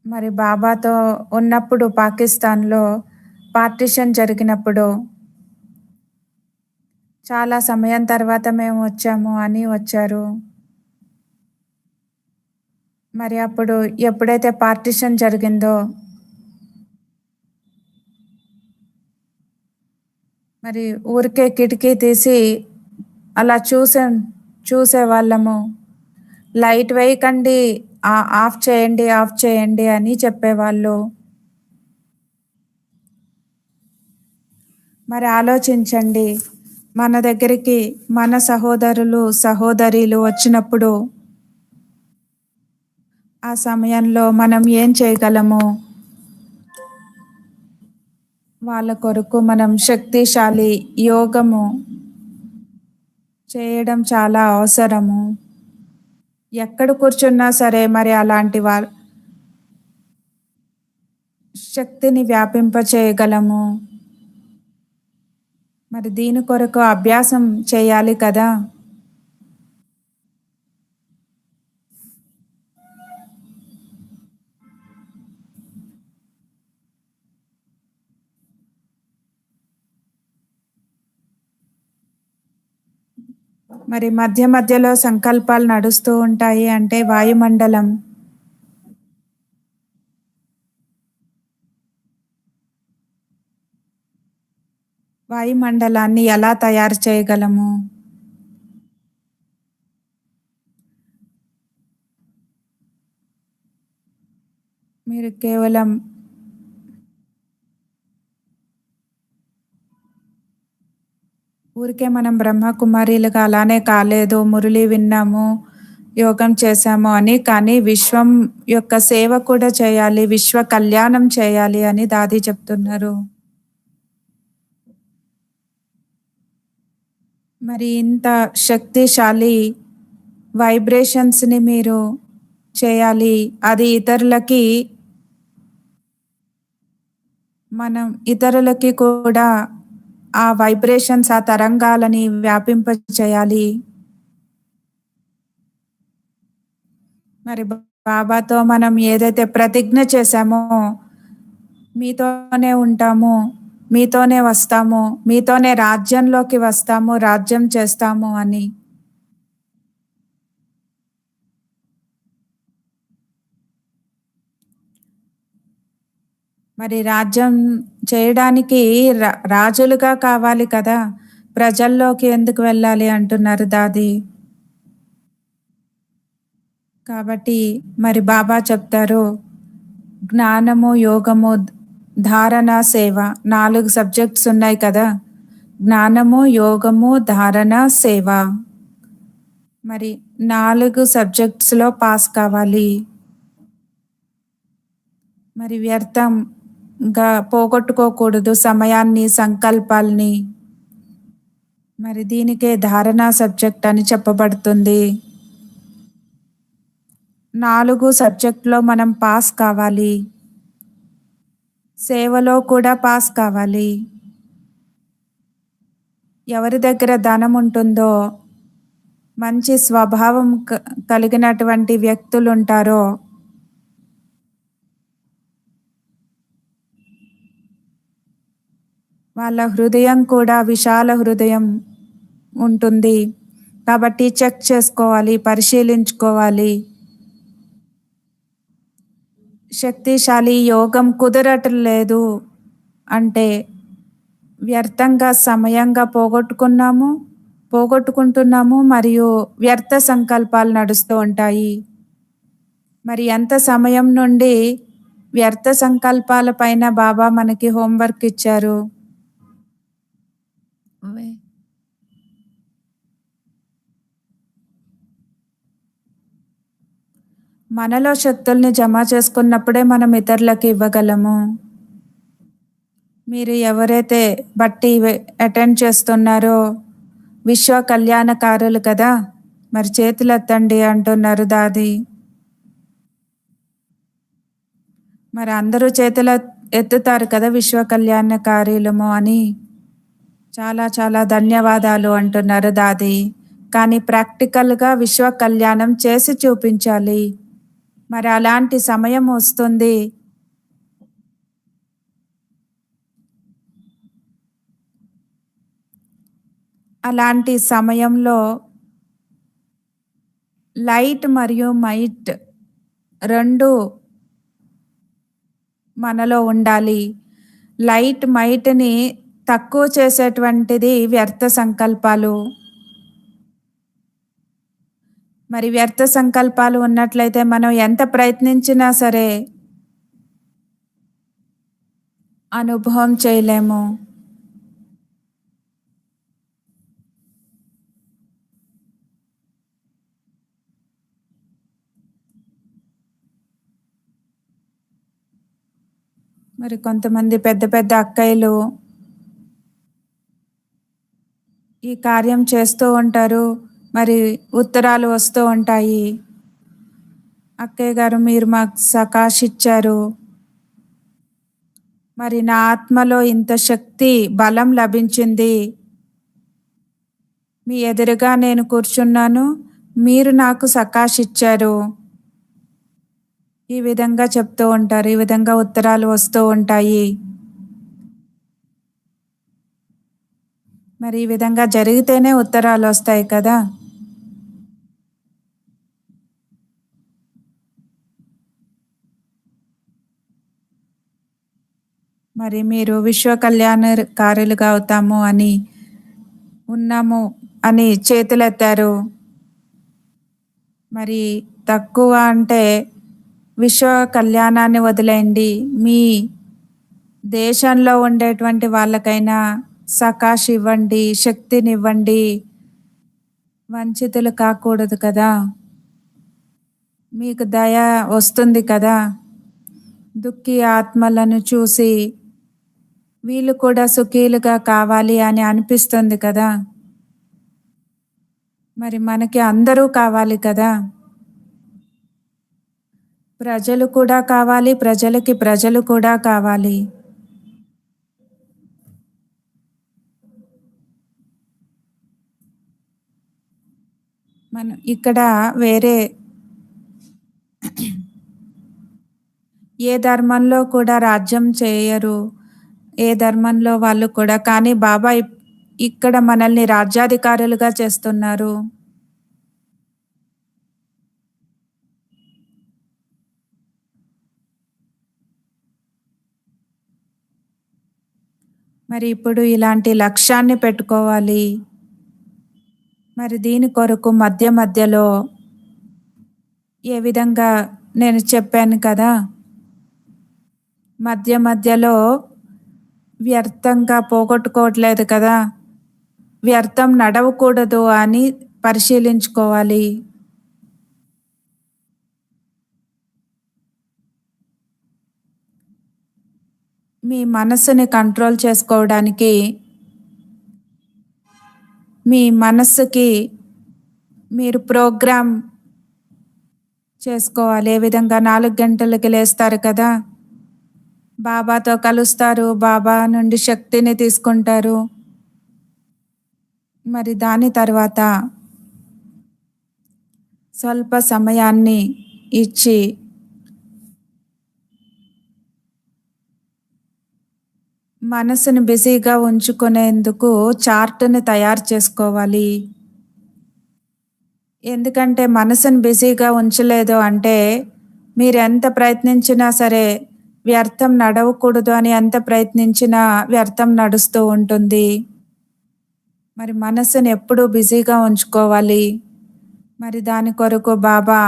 మరి బాబాతో ఉన్నప్పుడు పాకిస్తాన్లో పార్టిషన్ జరిగినప్పుడు చాలా సమయం తర్వాత మేము వచ్చాము అని వచ్చారు. మరి అప్పుడు ఎప్పుడైతే పార్టిషన్ జరిగిందో మరి ఊరికే కిటికీ తీసి అలా చూసేవాళ్ళము. లైట్ వేయకండి, ఆఫ్ చేయండి అని చెప్పేవాళ్ళు. మరి ఆలోచించండి, మన దగ్గరికి మన సహోదరులు సహోదరీలు వచ్చినప్పుడు ఆ సమయంలో మనం ఏం చేయగలము? వాళ్ళ కొరకు మనం శక్తిశాలి యోగము చేయడం చాలా అవసరము. ఎక్కడ కూర్చున్నా సరే మరి అలాంటి శక్తిని వ్యాపింప చేయగలము. మరి దీని కొరకు అభ్యాసం చేయాలి కదా. మరి మధ్య మధ్యలో సంకల్పాలు నడుస్తూ ఉంటాయి అంటే వాయుమండలాన్ని ఎలా తయారు చేయగలము? మీరు కేవలం ఊరికే మనం బ్రహ్మకుమారిలుగా అలానే కాలేదు, మురళి విన్నాము, యోగం చేశాము అని, కానీ విశ్వం యొక్క సేవ కూడా చేయాలి, విశ్వ కళ్యాణం చేయాలి అని దాది చెప్తున్నారు. మరి ఇంత శక్తిశాలి వైబ్రేషన్స్ని మీరు చేయాలి. అది ఇతరులకి కూడా ఆ వైబ్రేషన్స్, ఆ తరంగాలని వ్యాపింప చేయాలి. మరి బాబాతో మనం ఏదైతే ప్రతిజ్ఞ చేశామో, మీతోనే ఉంటాము, మీతోనే వస్తాము, మీతోనే రాజ్యంలోకి వస్తాము, రాజ్యం చేస్తాము అని. మరి రాజ్యం చేయడానికి రాజులుగా కావాలి కదా, ప్రజల్లోకి ఎందుకు వెళ్ళాలి అంటున్నారు దాది. కాబట్టి మరి బాబా చెప్తారు, జ్ఞానము, యోగము, ధారణ, సేవ 4 సబ్జెక్ట్స్ ఉన్నాయి కదా. జ్ఞానము, యోగము, ధారణ, సేవ. మరి 4 సబ్జెక్ట్స్లో పాస్ కావాలి. మరి వ్యర్థంగా పోగొట్టుకోకూడదు సమయాన్ని, సంకల్పాల్ని. మరి దీనికే ధారణా సబ్జెక్ట్ అని చెప్పబడుతుంది. 4 సబ్జెక్ట్లో మనం పాస్ కావాలి. సేవలో కూడా పాస్ కావాలి. ఎవరి దగ్గర ధనం ఉంటుందో, మంచి స్వభావం కలిగినటువంటి వ్యక్తులు ఉంటారో, వాళ్ళ హృదయం కూడా విశాల హృదయం ఉంటుంది. కాబట్టి చెక్ చేసుకోవాలి, పరిశీలించుకోవాలి. శక్తిశాలి యోగం కుదరట్లేదు అంటే వ్యర్థంగా సమయంగా పోగొట్టుకుంటున్నాము మరియు వ్యర్థ సంకల్పాలు నడుస్తూ ఉంటాయి. మరి ఎంత సమయం నుండి వ్యర్థ సంకల్పాల పైన బాబా మనకి హోంవర్క్ ఇచ్చారు. మనలో శక్తుల్ని జమ చేసుకున్నప్పుడే మనం ఇతరులకు ఇవ్వగలము. మీరు ఎవరైతే బట్టి అటెండ్ చేస్తున్నారో విశ్వ కళ్యాణకారులు కదా, మరి చేతులు ఎత్తండి అంటున్నారు దాది. మరి అందరూ చేతులు ఎత్తుతారు కదా విశ్వ కళ్యాణకారులము అని. చాలా చాలా ధన్యవాదాలు అంటున్నారు దాది. కానీ ప్రాక్టికల్గా విశ్వ కళ్యాణం చేసి చూపించాలి. మరి అలాంటి సమయం వస్తుంది. అలాంటి సమయంలో లైట్ మరియు మైట్ 2 మనలో ఉండాలి. లైట్ మైట్ని తక్కువ చేసేటువంటిది వ్యర్థ సంకల్పాలు. మరి వ్యర్థ సంకల్పాలు ఉన్నట్లయితే మనం ఎంత ప్రయత్నించినా సరే అనుభవం చేయలేము. మరి కొంతమంది పెద్ద పెద్ద అక్కయ్యలు ఈ కార్యం చేస్తూ ఉంటారు. మరి ఉత్తరాలు వస్తూ ఉంటాయి. అక్కయ్య గారు మీరు మాకు సకాష్ ఇచ్చారు. మరి నా ఆత్మలో ఇంత శక్తి బలం లభించింది. మీ ఎదురుగా నేను కూర్చున్నాను. మీరు నాకు సకాష్ ఇచ్చారు. ఈ విధంగా చెప్తూ ఉంటారు. ఈ విధంగా ఉత్తరాలు వస్తూ ఉంటాయి. మరి ఈ విధంగా జరిగితేనే ఉత్తరాలు వస్తాయి కదా. మరి మీరు విశ్వ కళ్యాణకారులుగా అవుతాము అని ఉన్నాము అని చేతులెత్తారు. మరి తక్కువ అంటే విశ్వ కళ్యాణాన్ని వదిలేయండి. మీ దేశంలో ఉండేటువంటి వాళ్ళకైనా సకాష్ ఇవ్వండి, శక్తినివ్వండి. వంచితులు కాకూడదు కదా. మీకు దయ వస్తుంది కదా. దుఃఖి ఆత్మలను చూసి వీళ్ళు కూడా సుఖీలుగా కావాలి అని అనిపిస్తుంది కదా. మరి మనకి అందరూ కావాలి కదా. ప్రజలు కూడా కావాలి, ప్రజలకి ప్రజలు కూడా కావాలి. మనం ఇక్కడ వేరే ఏ ధర్మంలో కూడా రాజ్యం చేయరు. ఏ ధర్మంలో వాళ్ళు కూడా. కానీ బాబా ఇక్కడ మనల్ని రాజ్యాధికారులుగా చేస్తున్నారు. మరి ఇప్పుడు ఇలాంటి లక్ష్యాన్ని పెట్టుకోవాలి. మరి దీని కొరకు మధ్య మధ్యలో ఏ విధంగా నేను చెప్పాను కదా, మధ్య మధ్యలో వ్యర్థంగా పోగొట్టుకోవట్లేదు కదా. వ్యర్థం నడవకూడదు అని పరిశీలించుకోవాలి. మీ మనస్సుని కంట్రోల్ చేసుకోవడానికి మీ మనస్సుకి మీరు ప్రోగ్రామ్ చేసుకోవాలి. ఏ విధంగా 4 గంటలకి లేస్తారు కదా, బాబాతో కలుస్తారు, బాబా నుండి శక్తిని తీసుకుంటారు. మరి దాని తర్వాత స్వల్ప సమయాన్ని ఇచ్చి మనసును బిజీగా ఉంచుకునేందుకు చార్ట్ని తయారు చేసుకోవాలి. ఎందుకంటే మనసును బిజీగా ఉంచలేదు అంటే మీరు ఎంత ప్రయత్నించినా సరే వ్యర్థం నడవకూడదు అని ఎంత ప్రయత్నించినా వ్యర్థం నడుస్తూ ఉంటుంది. మరి మనసును ఎప్పుడూ బిజీగా ఉంచుకోవాలి. మరి దాని కొరకు బాబా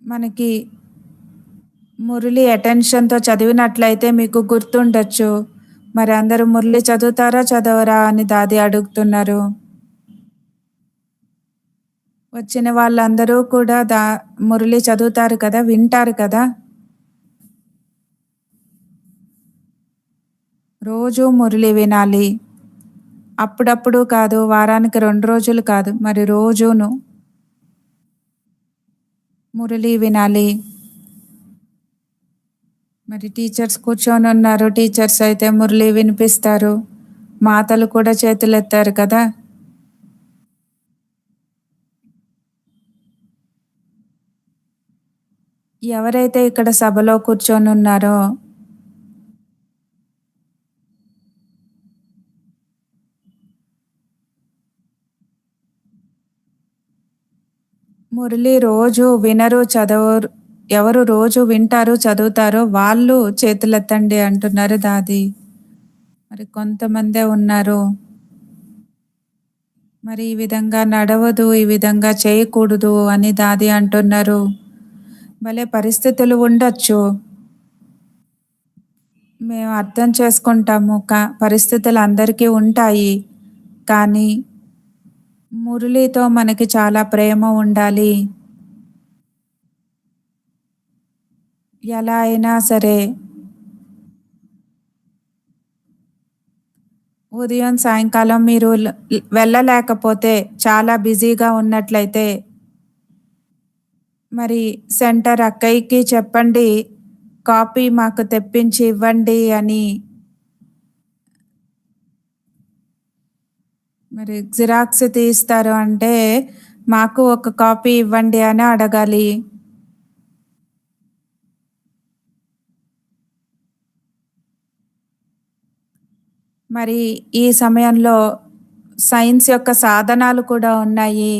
మనకి మురళి అటెన్షన్తో చదివినట్లయితే మీకు గుర్తుండొచ్చు. మరి అందరూ మురళి చదువుతారా చదవరా అని దాది అడుగుతున్నారు. వచ్చిన వాళ్ళందరూ కూడా మురళి చదువుతారు కదా, వింటారు కదా. రోజు మురళి వినాలి. అప్పుడప్పుడు కాదు, వారానికి 2 రోజులు కాదు, మరి రోజును మురళి వినాలి. మరి టీచర్స్ కూర్చొని ఉన్నారు. టీచర్స్ అయితే మురళి వినిపిస్తారు. మాతలు కూడా చేతులెత్తారు కదా. ఎవరైతే ఇక్కడ సభలో కూర్చొని ఉన్నారో మురళి రోజు వినరు, చదవరు. ఎవరు రోజు వింటారు, చదువుతారో వాళ్ళు చేతులెత్తండి అంటున్నారు దాది. మరి కొంతమందే ఉన్నారు. మరి ఈ విధంగా నడవదు, ఈ విధంగా చేయకూడదు అని దాది అంటున్నారు. భలే పరిస్థితులు ఉండొచ్చు, మేము అర్థం చేసుకుంటాము. పరిస్థితులు అందరికీ ఉంటాయి. కానీ మురళితో మనకి చాలా ప్రేమ ఉండాలి. ఎలా అయినా సరే ఉదయం సాయంకాలం మీరు వెళ్ళలేకపోతే చాలా బిజీగా ఉన్నట్లయితే మరి సెంటర్ అక్కయ్యకి చెప్పండి, కాపీ మాకు తెప్పించి ఇవ్వండి అని. మరి జిరాక్స్ తీస్తారు అంటే మాకు ఒక కాపీ ఇవ్వండి అని అడగాలి. మరి ఈ సమయంలో సైన్స్ యొక్క సాధనాలు కూడా ఉన్నాయి.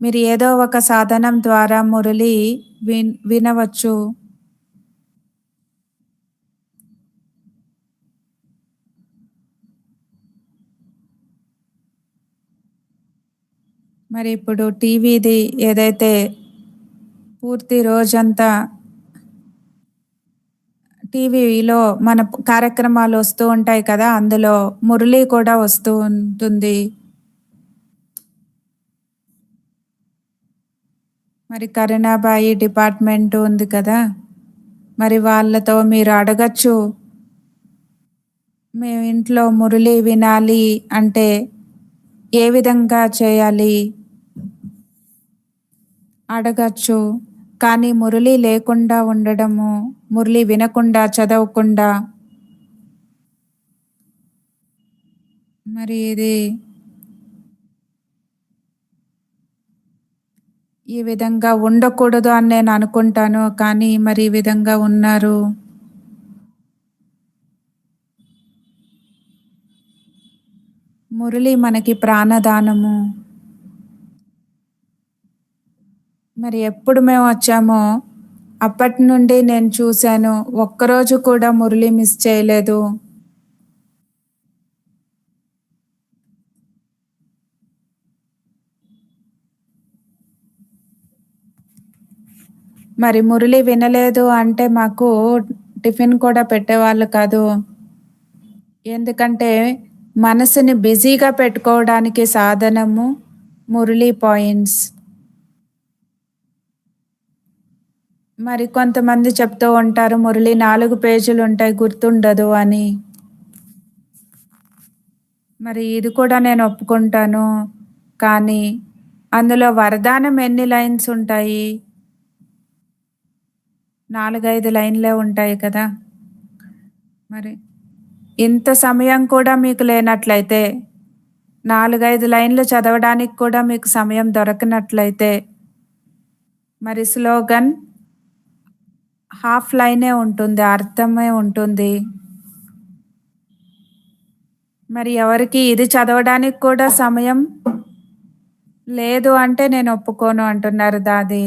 మీరు ఏదో ఒక సాధనం ద్వారా మురళి వినవచ్చు. మరి ఇప్పుడు టీవీది ఏదైతే పూర్తి రోజంతా టీవీలో మన కార్యక్రమాలు వస్తూ ఉంటాయి కదా, అందులో మురళి కూడా వస్తూ ఉంటుంది. మరి కరుణాబాయి డిపార్ట్మెంట్ ఉంది కదా, మరి వాళ్ళతో మీరు అడగచ్చు, మేము ఇంట్లో మురళి వినాలి అంటే ఏ విధంగా చేయాలి అడగచ్చు. కానీ మురళి లేకుండా ఉండడము, మురళి వినకుండా చదవకుండా, మరి ఇది ఈ విధంగా ఉండకూడదు అని నేను అనుకుంటాను. కానీ మరి ఈ విధంగా ఉన్నారు. మురళి మనకి ప్రాణదానము. మరి ఎప్పుడు మేము వచ్చామో అప్పటి నుండి నేను చూశాను, ఒక్కరోజు కూడా మురళి మిస్ చేయలేదు. మరి మురళి వినలేదు అంటే మాకు టిఫిన్ కూడా పెట్టేవాళ్ళు కాదు. ఎందుకంటే మనసుని బిజీగా పెట్టుకోవడానికి సాధనము మురళి పాయింట్స్. మరి కొంతమంది చెప్తూ ఉంటారు మురళి 4 పేజీలు ఉంటాయి గుర్తుండదు అని. మరి ఇది కూడా నేను ఒప్పుకుంటాను. కానీ అందులో వరదానం ఎన్ని లైన్స్ ఉంటాయి? 4-5 లైన్లే ఉంటాయి కదా. మరి ఇంత సమయం కూడా మీకు లేనట్లయితే, 4-5 లైన్లు చదవడానికి కూడా మీకు సమయం దొరకనట్లయితే, మరి స్లోగన్ హాఫ్ లైనే ఉంటుంది, అర్థమే ఉంటుంది. మరి ఎవరికి ఇది చదవడానికి కూడా సమయం లేదు అంటే నేను ఒప్పుకోను అంటున్నారు దాది.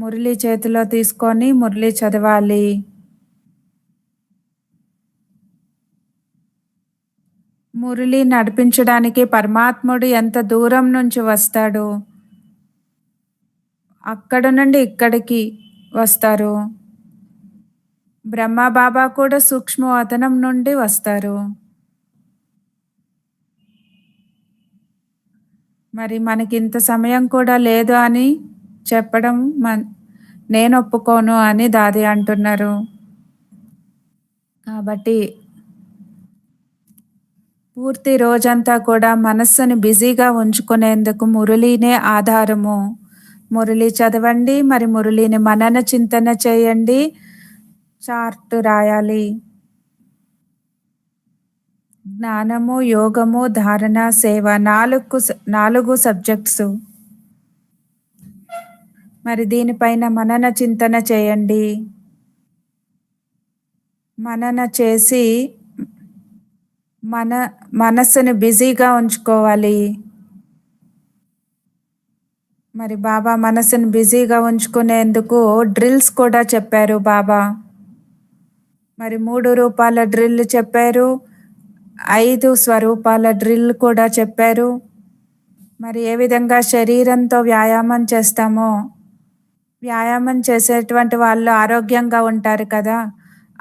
మురళి చేతిలో తీసుకొని మురళి చదవాలి. మురళి నడిపించడానికి పరమాత్ముడు ఎంత దూరం నుంచి వస్తాడు, అక్కడ నుండి ఇక్కడికి వస్తారు. బ్రహ్మ బాబా కూడా సూక్ష్మవతనం నుండి వస్తారు. మరి మనకి ఇంత సమయం కూడా లేదు అని చెప్పడం నేను ఒప్పుకోను అని దాది అంటున్నారు. కాబట్టి పూర్తి రోజంతా కూడా మనస్సుని బిజీగా ఉంచుకునేందుకు మురళినే ఆధారము. మురళి చదవండి, మరి మురళిని మనన చింతన చేయండి, చార్ట్ రాయాలి. జ్ఞానము, యోగము, ధారణ, సేవ 4 సబ్జెక్ట్స్. మరి దీనిపైన మనన చింతన చేయండి. మనన చేసి మన మనస్సును బిజీగా ఉంచుకోవాలి. మరి బాబా మనస్సును బిజీగా ఉంచుకునేందుకు డ్రిల్స్ కూడా చెప్పారు బాబా. మరి 3 రూపాల డ్రిల్ చెప్పారు, 5 స్వరూపాల డ్రిల్ కూడా చెప్పారు. మరి ఏ విధంగా శరీరంతో వ్యాయామం చేస్తామో, వ్యాయామం చేసేటువంటి వాళ్ళు ఆరోగ్యంగా ఉంటారు కదా,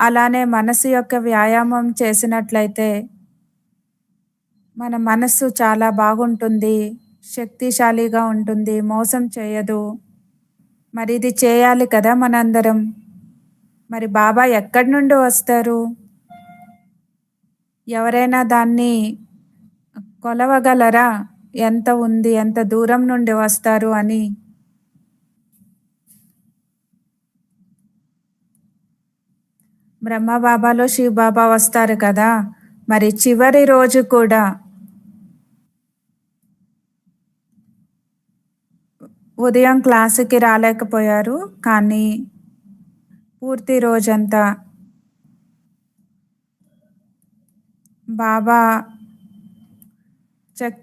అలానే మనసు యొక్క వ్యాయామం చేసినట్లయితే మన మనస్సు చాలా బాగుంటుంది, శక్తిశాలిగా ఉంటుంది, మోసం చేయదు. మరి ఇది చేయాలి కదా మనందరం. మరి బాబా ఎక్కడి నుండి వస్తారు? ఎవరైనా దాన్ని కొలవగలరా? ఎంత ఉంది, ఎంత దూరం నుండి వస్తారు అని? బ్రహ్మబాబాలో శివబాబా వస్తారు కదా, మరి చివరి రోజు కూడా ఉదయం క్లాసుకి రాలేకపోయారు, కానీ పూర్తి రోజంతా బాబా చెక్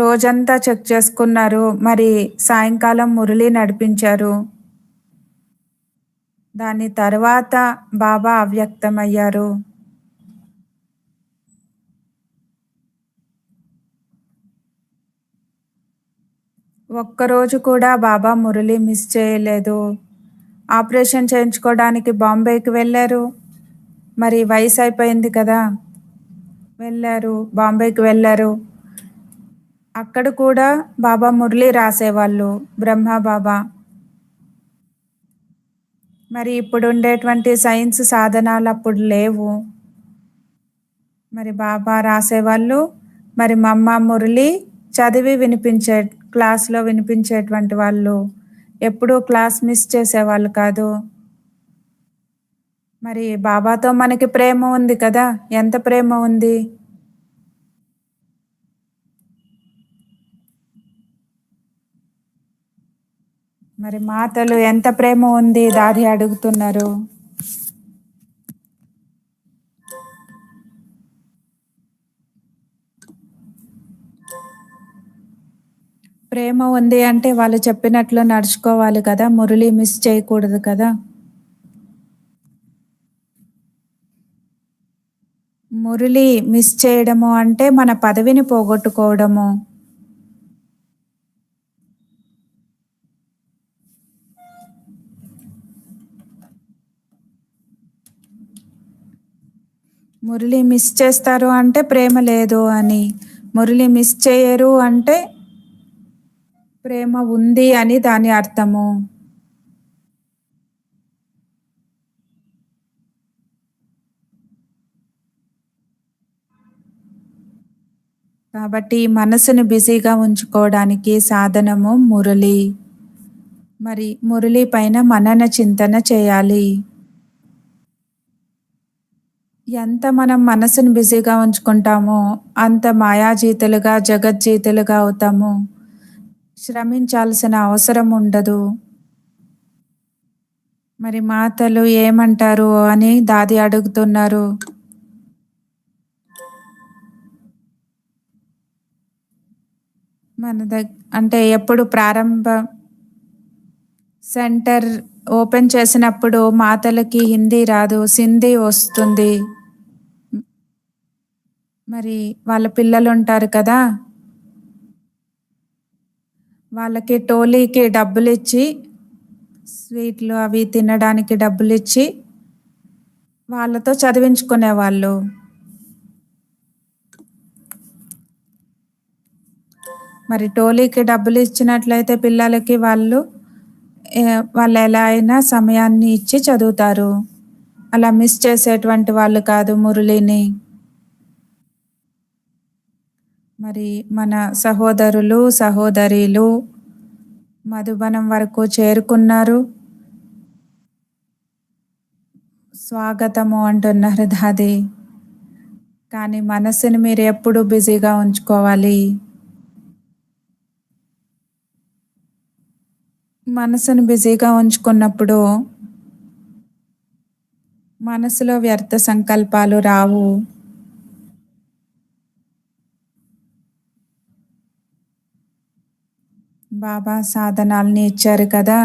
రోజంతా చెక్ చేసుకున్నారు. మరి సాయంకాలం మురళి నడిపించారు. దాని తర్వాత బాబా అవ్యక్తమయ్యారు. ఒక్కరోజు కూడా బాబా మురళి మిస్ చేయలేదు. ఆపరేషన్ చేయించుకోవడానికి బాంబేకి వెళ్ళారు. మరి వయసు అయిపోయింది కదా, వెళ్ళారు, బాంబేకి వెళ్ళారు. అక్కడ కూడా బాబా మురళి రాసేవాళ్ళు, బ్రహ్మ బాబా. మరి ఇప్పుడు ఉండేటువంటి సైన్స్ సాధనాలు అప్పుడు లేవు. మరి బాబా రాసేవాళ్ళు. మరి మమ్మ మురళి చదివి వినిపించే, క్లాస్లో వినిపించేటువంటి వాళ్ళు. ఎప్పుడూ క్లాస్ మిస్ చేసేవాళ్ళు కాదు. మరి బాబాతో మనకి ప్రేమ ఉంది కదా, ఎంత ప్రేమ ఉంది? మరి మాతలు ఎంత ప్రేమ ఉంది? దాది అడుగుతున్నారు. ప్రేమ ఉంది అంటే వాళ్ళు చెప్పినట్లు నడుచుకోవాలి కదా, మురళి మిస్ చేయకూడదు కదా. మురళి మిస్ చేయడము అంటే మన పదవిని పోగొట్టుకోవడము. మురళి మిస్ చేస్తారు అంటే ప్రేమ లేదు అని, మురళి మిస్ చేయరు అంటే ప్రేమ ఉంది అని దాని అర్థము. కాబట్టి మనసును బిజీగా ఉంచుకోవడానికి సాధనము మురళి. మరి మురళి పైన మనన చింతన చేయాలి. ఎంత మనం మనసును బిజీగా ఉంచుకుంటామో అంత మాయాజీతులుగా, జగజ్జీతులుగా అవుతాము. శ్రమించాల్సిన అవసరం ఉండదు. మరి మాతలు ఏమంటారు అని దాది అడుగుతున్నారు. మన అంటే ఎప్పుడు ప్రారంభ సెంటర్ ఓపెన్ చేసినప్పుడు మాతలకి హిందీ రాదు, సింధీ వస్తుంది. మరి వాళ్ళ పిల్లలు ఉంటారు కదా, వాళ్ళకి టోలీకి డబ్బులు ఇచ్చి, స్వీట్లు అవి తినడానికి డబ్బులు ఇచ్చి వాళ్ళతో చదివించుకునేవాళ్ళు. మరి టోలీకి డబ్బులు ఇచ్చినట్లయితే పిల్లలకి వాళ్ళు ఎలా అయినా సమయాన్ని ఇచ్చి చదువుతారు. అలా మిస్ చేసేటువంటి వాళ్ళు కాదు మురళిని. మరి మన సహోదరులు, సహోదరీలు మధుబనం వరకు చేరుకున్నారు. స్వాగతము అంటున్నారు దాది. కానీ మనసుని మీరు ఎప్పుడు బిజీగా ఉంచుకోవాలి. మనసును బిజీగా ఉంచుకున్నప్పుడు మనసులో వ్యర్థ సంకల్పాలు రావు. బాబా సాధనాల్ని ఇచ్చారు కదా,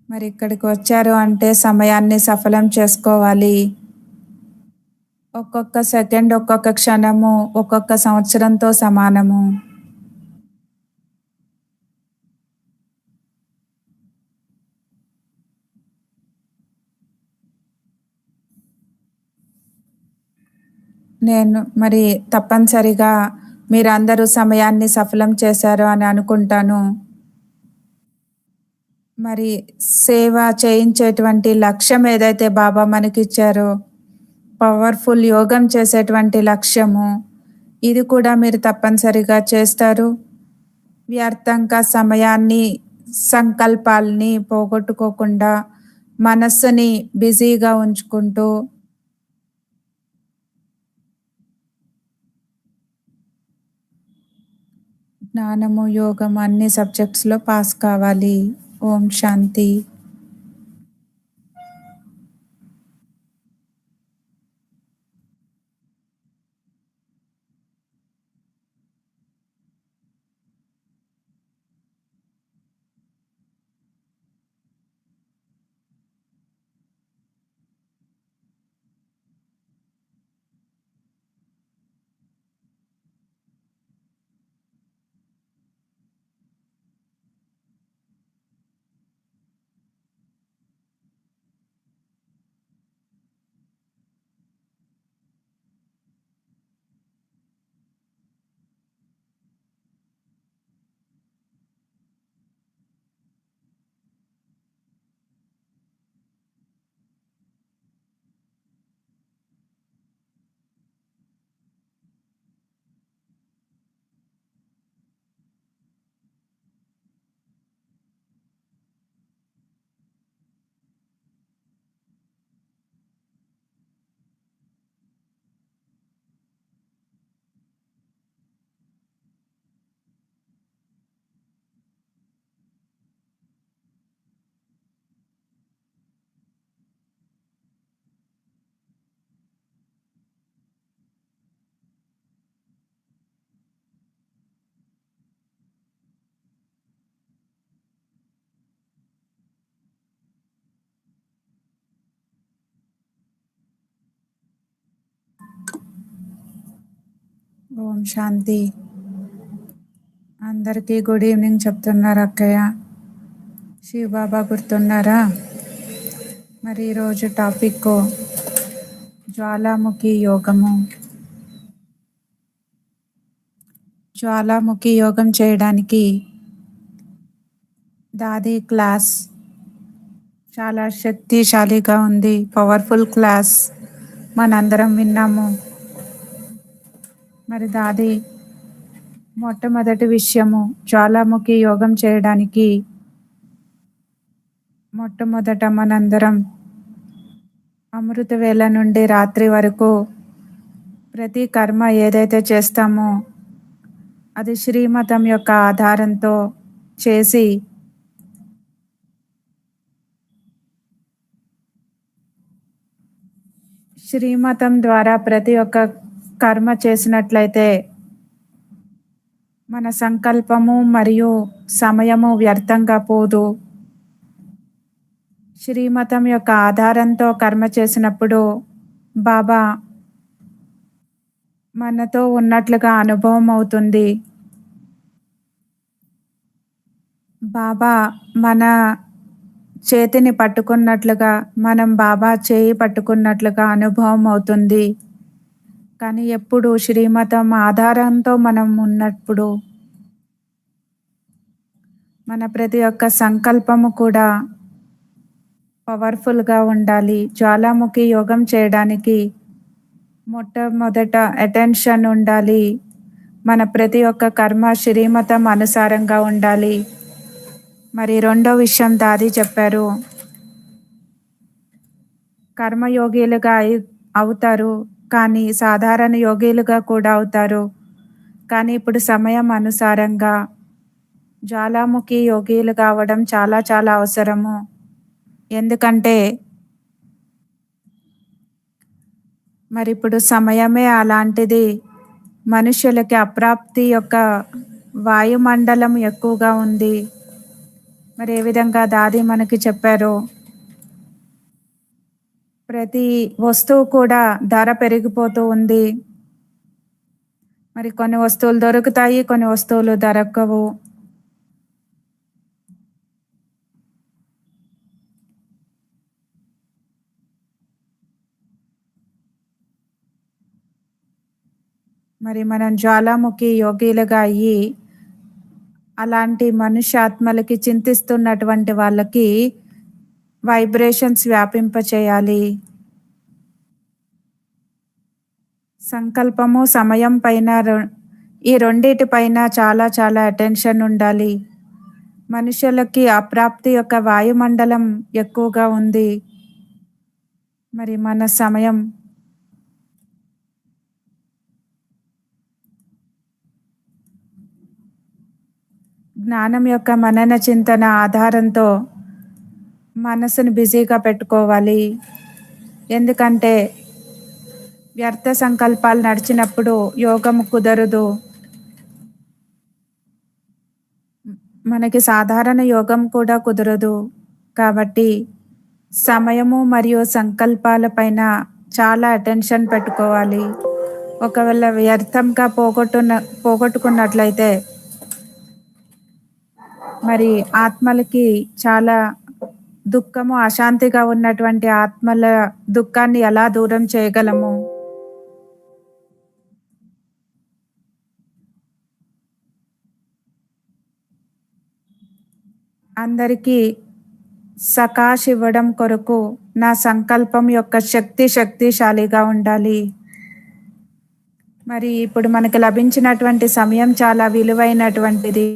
మరి ఇక్కడికి వచ్చారు అంటే సమయాన్ని సఫలం చేసుకోవాలి. ఒక్కొక్క సెకండ్, ఒక్కొక్క క్షణము ఒక్కొక్క సంవత్సరంతో సమానము. నేను మరి తప్పనిసరిగా మీరందరూ సమయాన్ని సఫలం చేశారు అని అనుకుంటాను. మరి సేవ చేయించేటువంటి లక్ష్యం ఏదైతే బాబా మనకిచ్చారో, పవర్ఫుల్ యోగం చేసేటువంటి లక్ష్యము, ఇది కూడా మీరు తప్పనిసరిగా చేస్తారు. వ్యర్థంగా సమయాన్ని, సంకల్పాల్ని పోగొట్టుకోకుండా మనస్సుని బిజీగా ఉంచుకుంటూ జ్ఞానము, యోగం అన్ని సబ్జెక్ట్స్‌లో పాస్ కావాలి. ఓం శాంతి. ఓం శాంతి. అందరికీ గుడ్ ఈవినింగ్ చెప్తున్నారు అక్కయ్య. శివబాబా గుర్తున్నారా? మరి ఈరోజు టాపిక్ జ్వాలాముఖి యోగము. జ్వాలాముఖి యోగం చేయడానికి దాది క్లాస్ చాలా శక్తిశాలిగా ఉంది. పవర్ఫుల్ క్లాస్ మనందరం విన్నాము. మరి దాది మొట్టమొదటి విషయము, జ్వాలాముఖి యోగం చేయడానికి మొట్టమొదట మనందరం అమృత వేళ నుండి రాత్రి వరకు ప్రతి కర్మ ఏదైతే చేస్తామో అది శ్రీమతం యొక్క ఆధారంతో చేసి శ్రీమతం ద్వారా ప్రతి ఒక్క కర్మ చేసినట్లయితే మన సంకల్పము మరియు సమయము వ్యర్థంగా పోదు. శ్రీమతం యొక్క ఆధారంతో కర్మ చేసినప్పుడు బాబా మనతో ఉన్నట్లుగా అనుభవం అవుతుంది. బాబా మన చేతిని పట్టుకున్నట్లుగా, మనం బాబా చేయి పట్టుకున్నట్లుగా అనుభవం అవుతుంది. కానీ ఎప్పుడు శ్రీమతం ఆధారంతో మనం ఉన్నప్పుడు మన ప్రతి ఒక్క సంకల్పము కూడా పవర్ఫుల్గా ఉండాలి. జ్వాలాముఖి యోగం చేయడానికి మొట్టమొదట అటెన్షన్ ఉండాలి. మన ప్రతి ఒక్క కర్మ శ్రీమతం అనుసారంగా ఉండాలి. మరి రెండో విషయం దాది చెప్పారు, కర్మయోగిలుగా అవుతారు కానీ సాధారణ యోగిలుగా కూడా అవుతారు. కానీ ఇప్పుడు సమయం అనుసారంగా జ్వాలాముఖి యోగిలు కావడం చాలా చాలా అవసరము. ఎందుకంటే మరి ఇప్పుడు సమయమే అలాంటిది. మనుషులకి అప్రాప్తి యొక్క వాయుమండలం ఎక్కువగా ఉంది. మరి ఏ విధంగా దాది మనకి చెప్పారో, ప్రతి వస్తువు కూడా ధర పెరిగిపోతూ ఉంది. మరి కొన్ని వస్తువులు దొరుకుతాయి, కొన్ని వస్తువులు దొరకవు. మరి మనం జ్వాలాముఖి యోగిలుగా అయ్యి అలాంటి మనుష్యాత్మలకి చింతిస్తున్నటువంటి వాళ్ళకి వైబ్రేషన్స్ వ్యాపింపచేయాలి. సంకల్పము, సమయం పైన ఈ రెండిటి పైన చాలా చాలా అటెన్షన్ ఉండాలి. మనుషులకి అప్రాప్తి యొక్క వాయుమండలం ఎక్కువగా ఉంది. మరి మన సమయం జ్ఞానం యొక్క మనన చింతన ఆధారంతో మనసును బిజీగా పెట్టుకోవాలి. ఎందుకంటే వ్యర్థ సంకల్పాలు నడిచినప్పుడు యోగము కుదరదు. మనకి సాధారణ యోగం కూడా కుదరదు. కాబట్టి సమయము మరియు సంకల్పాల పైన చాలా అటెన్షన్ పెట్టుకోవాలి. ఒకవేళ వ్యర్థంగా పోగొట్టుకున్నట్లయితే మరి ఆత్మలకి చాలా దుఃఖము, అశాంతిగా ఉన్నటువంటి ఆత్మల దుఃఖాన్ని ఎలా దూరం చేయగలము? అందరికీ సకాష్ ఇవ్వడం కొరకు నా సంకల్పం యొక్క శక్తిశాలిగా ఉండాలి. మరి ఇప్పుడు మనకు లభించినటువంటి సమయం చాలా విలువైనటువంటిది.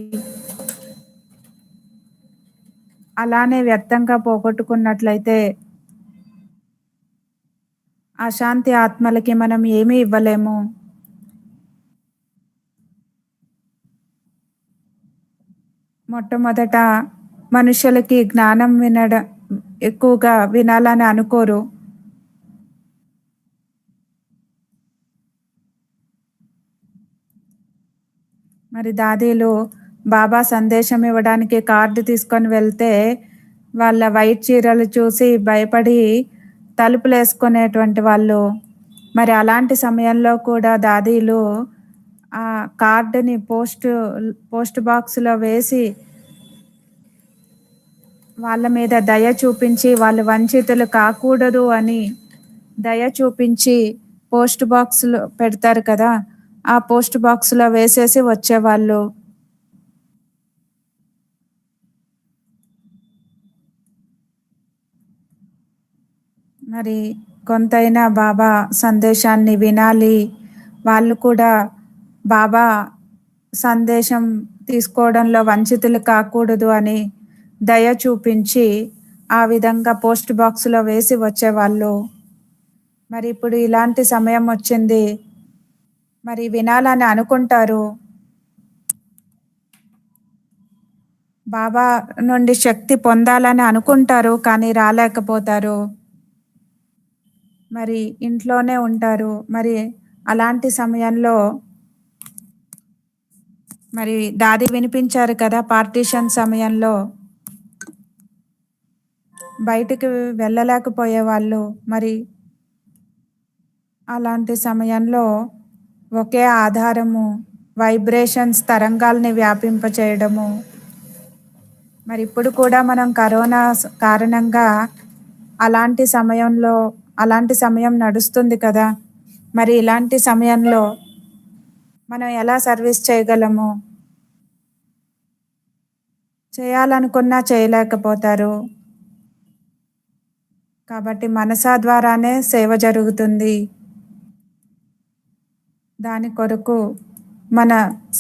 అలానే వ్యర్థంగా పోగొట్టుకున్నట్లయితే అశాంతి ఆత్మలకి మనం ఏమీ ఇవ్వలేము. మొట్టమొదట మనుషులకి జ్ఞానం ఎక్కువగా వినాలని అనుకోరు. మరి దాదీలు బాబా సందేశం ఇవ్వడానికి కార్డు తీసుకొని వెళ్తే వాళ్ళ వైట్ చీరలు చూసి భయపడి తలుపులు వేసుకునేటువంటి వాళ్ళు. మరి అలాంటి సమయంలో కూడా దాదీలు ఆ కార్డుని పోస్ట్ బాక్స్లో వేసి వాళ్ళ మీద దయ చూపించి, వాళ్ళు వంచితులు కాకూడదు అని దయ చూపించి పోస్ట్ బాక్స్లో పెడతారు కదా, ఆ పోస్ట్ బాక్స్లో వేసేసి వచ్చేవాళ్ళు. మరి కొంతైనా బాబా సందేశాన్ని వినాలి. వాళ్ళు కూడా బాబా సందేశం తీసుకోవడంలో వంచితులు కాకూడదు అని దయ చూపించి ఆ విధంగా పోస్ట్ బాక్స్లో వేసి వచ్చేవాళ్ళు. మరి ఇప్పుడు ఇలాంటి సమయం వచ్చింది. మరి వినాలని అనుకుంటారు, బాబా నుండి శక్తి పొందాలని అనుకుంటారు, కానీ రాలేకపోతారు. మరి ఇంట్లోనే ఉంటారు. మరి అలాంటి సమయంలో మరి దాది వినిపించారు కదా, పార్టీషన్ సమయంలో బయటికి వెళ్ళలేకపోయేవాళ్ళు. మరి అలాంటి సమయంలో ఒకే ఆధారము, వైబ్రేషన్స్ తరంగాల్ని వ్యాపింపచేయడము. మరి ఇప్పుడు కూడా మనం కరోనా కారణంగా అలాంటి సమయం నడుస్తుంది కదా. మరి ఇలాంటి సమయంలో మనం ఎలా సర్వీస్ చేయగలము? చేయాలనుకున్నా చేయలేకపోతారు. కాబట్టి మనసా ద్వారానే సేవ జరుగుతుంది. దాని కొరకు మన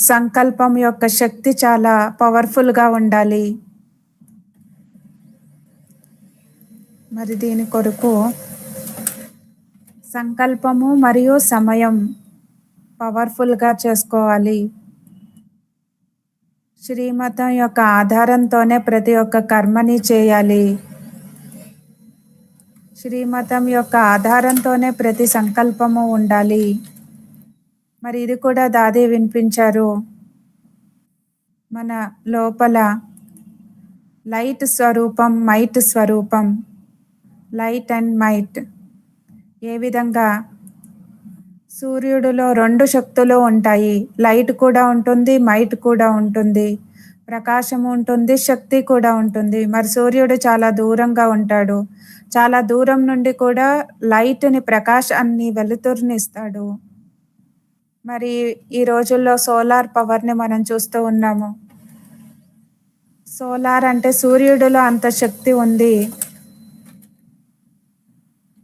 సంకల్పం యొక్క శక్తి చాలా పవర్ఫుల్గా ఉండాలి. మరి దీని కొరకు సంకల్పము మరియు సమయం పవర్ఫుల్గా చేసుకోవాలి. శ్రీమతం యొక్క ఆధారంతోనే ప్రతి ఒక్క కర్మని చేయాలి. శ్రీమతం యొక్క ఆధారంతోనే ప్రతి సంకల్పము ఉండాలి. మరి ఇది కూడా దాది వినిపించారు. మన లోపల లైట్ స్వరూపం, మైట్ స్వరూపం, లైట్ అండ్ మైట్. ఏ విధంగా సూర్యుడిలో రెండు శక్తులు ఉంటాయి. లైట్ కూడా ఉంటుంది, మైట్ కూడా ఉంటుంది, ప్రకాశం ఉంటుంది, శక్తి కూడా ఉంటుంది. మరి సూర్యుడు చాలా దూరంగా ఉంటాడు. చాలా దూరం నుండి కూడా లైట్ని, ప్రకాశాన్ని, వెలుతురుని ఇస్తాడు. మరి ఈ రోజుల్లో సోలార్ పవర్ని మనం చూస్తూ ఉన్నాము. సోలార్ అంటే సూర్యుడిలో అంత శక్తి ఉంది.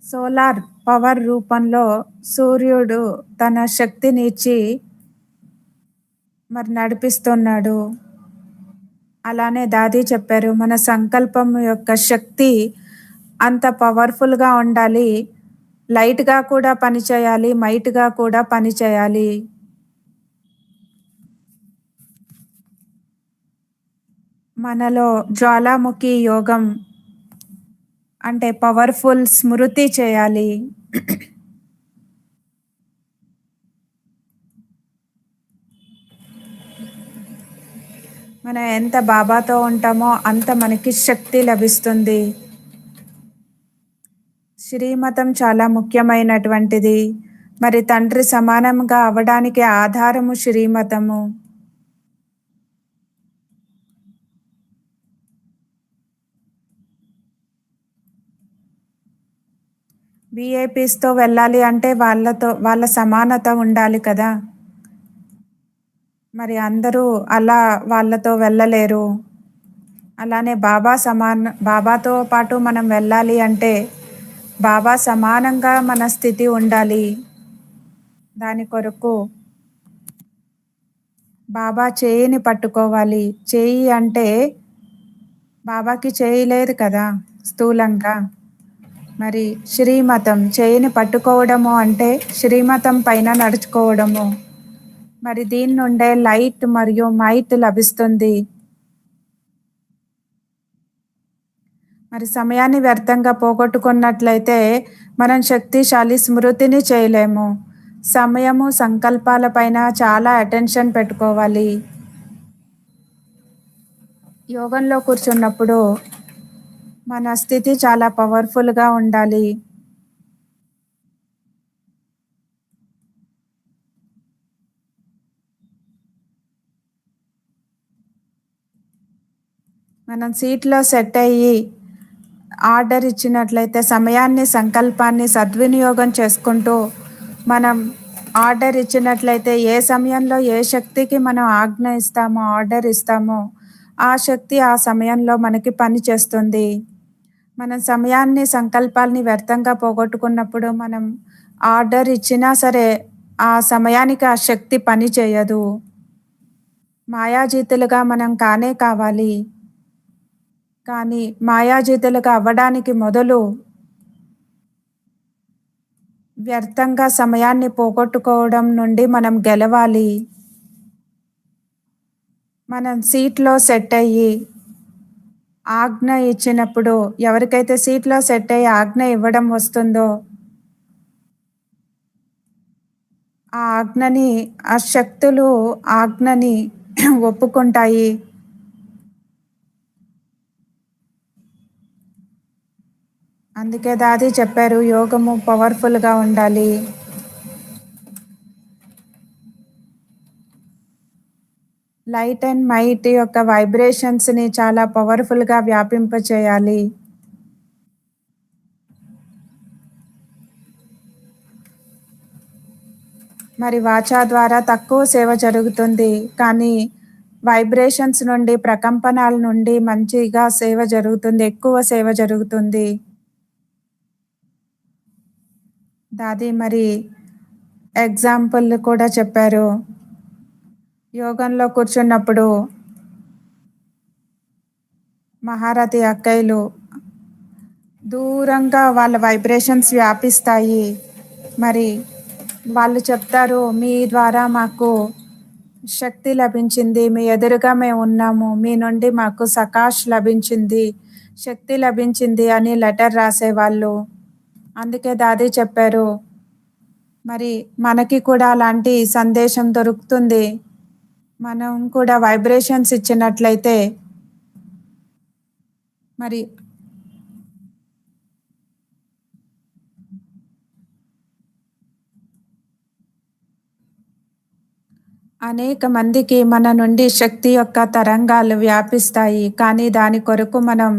సోలార్ పవర్ రూపంలో సూర్యుడు తన శక్తిని ఇచ్చి మరి నడిపిస్తున్నాడు. అలానే దాది చెప్పారు, మన సంకల్పం యొక్క శక్తి అంత పవర్ఫుల్గా ఉండాలి. లైట్గా కూడా పనిచేయాలి, మైట్గా కూడా పనిచేయాలి. మనలో జ్వాలాముఖి యోగం అంటే పవర్ఫుల్ స్మృతి చేయాలి. మనం ఎంత బాబాతో ఉంటామో అంత మనకి శక్తి లభిస్తుంది. శ్రీమతం చాలా ముఖ్యమైనటువంటిది. మరి తండ్రి సమానంగా అవడానికి ఆధారము శ్రీమతము. విఐపీస్తో వెళ్ళాలి అంటే వాళ్ళ సమానత ఉండాలి కదా. మరి అందరూ అలా వాళ్ళతో వెళ్ళలేరు. అలానే బాబాతో పాటు మనం వెళ్ళాలి అంటే బాబా సమానంగా మన స్థితి ఉండాలి. దాని కొరకు బాబా చేయిని పట్టుకోవాలి. చేయి అంటే బాబాకి చేయి లేదు కదా స్థూలంగా. మరి శ్రీమతం చేయిని పట్టుకోవడము అంటే శ్రీమతం పైన నడుచుకోవడము. మరి దీని నుండే లైట్ మరియు మైట్ లభిస్తుంది. మరి సమయాన్ని వ్యర్థంగా పోగొట్టుకున్నట్లయితే మనం శక్తిశాలి స్మృతిని చేయలేము. సమయము సంకల్పాల పైన చాలా అటెన్షన్ పెట్టుకోవాలి. యోగంలో కూర్చున్నప్పుడు మన స్థితి చాలా పవర్ఫుల్గా ఉండాలి. మనం సీట్లో సెట్ అయ్యి ఆర్డర్ ఇచ్చినట్లయితే సమయాన్ని సంకల్పాన్ని సద్వినియోగం చేసుకుంటూ మనం ఆర్డర్ ఇచ్చినట్లయితే ఏ సమయంలో ఏ శక్తికి మనం ఆజ్ఞ ఇస్తామో ఆర్డర్ ఇస్తామో ఆ శక్తి ఆ సమయంలో మనకి పని చేస్తుంది. మనం సమయాన్ని సంకల్పాలని వ్యర్థంగా పోగొట్టుకున్నప్పుడు మనం ఆర్డర్ ఇచ్చినా సరే ఆ సమయానికి ఆ శక్తి పని చేయదు. మాయాజీతులుగా మనం కావాలి. కానీ మాయాజీతులుగా అవ్వడానికి మొదలు వ్యర్థంగా సమయాన్ని పోగొట్టుకోవడం నుండి మనం గెలవాలి. మనం సీట్లో సెట్ అయ్యి ఆజ్ఞ ఇచ్చినప్పుడు ఎవరికైతే సీట్లో సెట్ అయ్యి ఆజ్ఞ ఇవ్వడం వస్తుందో ఆ శక్తులు ఆజ్ఞని ఒప్పుకుంటాయి. అందుకే దాది చెప్పారు, యోగము పవర్ఫుల్గా ఉండాలి. లైట్ అండ్ మైట్ యొక్క వైబ్రేషన్స్ని చాలా పవర్ఫుల్గా వ్యాపింపచేయాలి. మరి వాచా ద్వారా తక్కువ సేవ జరుగుతుంది, కానీ వైబ్రేషన్స్ నుండి ప్రకంపనాల నుండి మంచిగా సేవ జరుగుతుంది, ఎక్కువ సేవ జరుగుతుంది. దాది మరి ఎగ్జాంపుల్ కూడా చెప్పారు. యోగంలో కూర్చున్నప్పుడు మహారథి అక్కయ్యలు దూరంగా వాళ్ళ వైబ్రేషన్స్ వ్యాపిస్తాయి. మరి వాళ్ళు చెప్తారు, మీ ద్వారా మాకు శక్తి లభించింది, మీ ఎదురుగా మేము ఉన్నాము, మీ నుండి మాకు సకాష్ లభించింది, శక్తి లభించింది అని లెటర్ రాసేవాళ్ళు. అందుకే దాది చెప్పారు, మరి మనకి కూడా అలాంటి సందేశం దొరుకుతుంది. మనం కూడా వైబ్రేషన్స్ ఇచ్చినట్లయితే మరి అనేక మందికి మన నుండి శక్తి యొక్క తరంగాలు వ్యాపిస్తాయి. కానీ దాని కొరకు మనం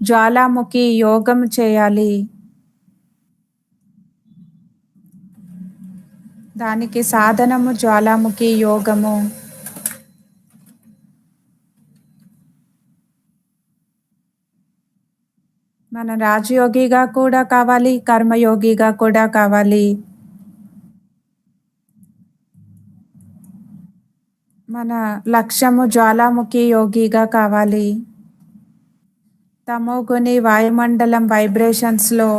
జ్వాలాముఖి యోగం చేయాలి. దానికి సాధనము జ్వాలాముఖి యోగము. మన రాజయోగిగా కూడా కావాలి, కర్మయోగిగా కూడా కావాలి. మన లక్ష్యము జ్వాలాముఖి యోగిగా కావాలి. తమోగుని వాయుమండలం వైబ్రేషన్స్లో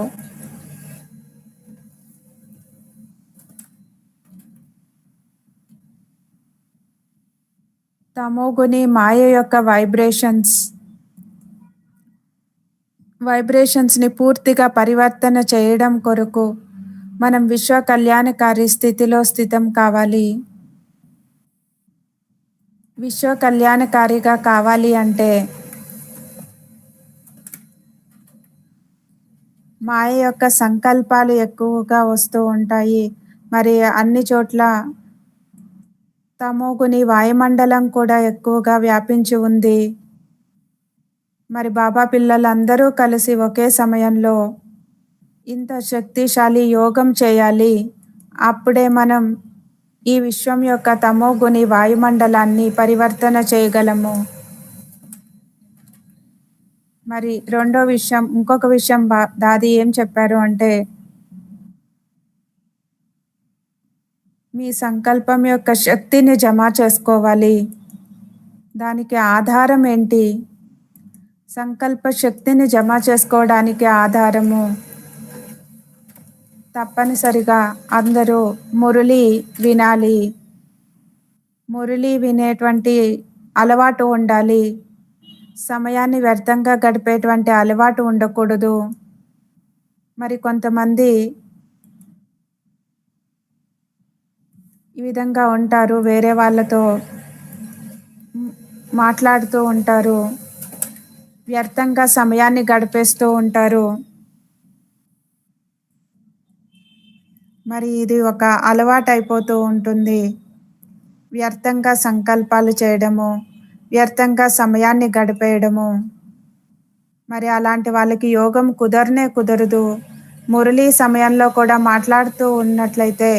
తమోగుని మాయ యొక్క వైబ్రేషన్స్ని పూర్తిగా పరివర్తన చేయడం కొరకు మనం విశ్వ కళ్యాణకారి స్థితిలో స్థితం కావాలి. విశ్వ కళ్యాణకారిగా కావాలి అంటే మాయ యొక్క సంకల్పాలు ఎక్కువగా వస్తూ ఉంటాయి. మరి అన్ని చోట్ల తమోగుని వాయుమండలం కూడా ఎక్కువగా వ్యాపించి ఉంది. మరి బాబా పిల్లలందరూ కలిసి ఒకే సమయంలో ఇంత శక్తిశాలి యోగం చేయాలి. అప్పుడే మనం ఈ విశ్వం యొక్క తమోగుని వాయుమండలాన్ని పరివర్తన చేయగలము. మరి ఇంకొక విషయం దాది ఏం చెప్పారు అంటే, మీ సంకల్పం యొక్క శక్తిని జమ చేసుకోవాలి. దానికి ఆధారం ఏంటి? సంకల్ప శక్తిని జమ చేసుకోవడానికి ఆధారము తప్పనిసరిగా అందరూ మురళి వినాలి. మురళి వినేటువంటి అలవాటు ఉండాలి. సమయాన్ని వ్యర్థంగా గడిపేటువంటి అలవాటు ఉండకూడదు. మరి కొంతమంది ఈ విధంగా ఉంటారు, వేరే వాళ్ళతో మాట్లాడుతూ ఉంటారు, వ్యర్థంగా సమయాన్ని గడిపేస్తూ ఉంటారు. మరి ఇది ఒక అలవాటు అయిపోతూ ఉంటుంది. వ్యర్థంగా సంకల్పాలు చేయడము, వ్యర్థంగా సమయాన్ని గడిపేయడము. మరి అలాంటి వాళ్ళకి యోగం కుదరదు. మురళీ సమయంలో కూడా మాట్లాడుతూ ఉన్నట్లయితే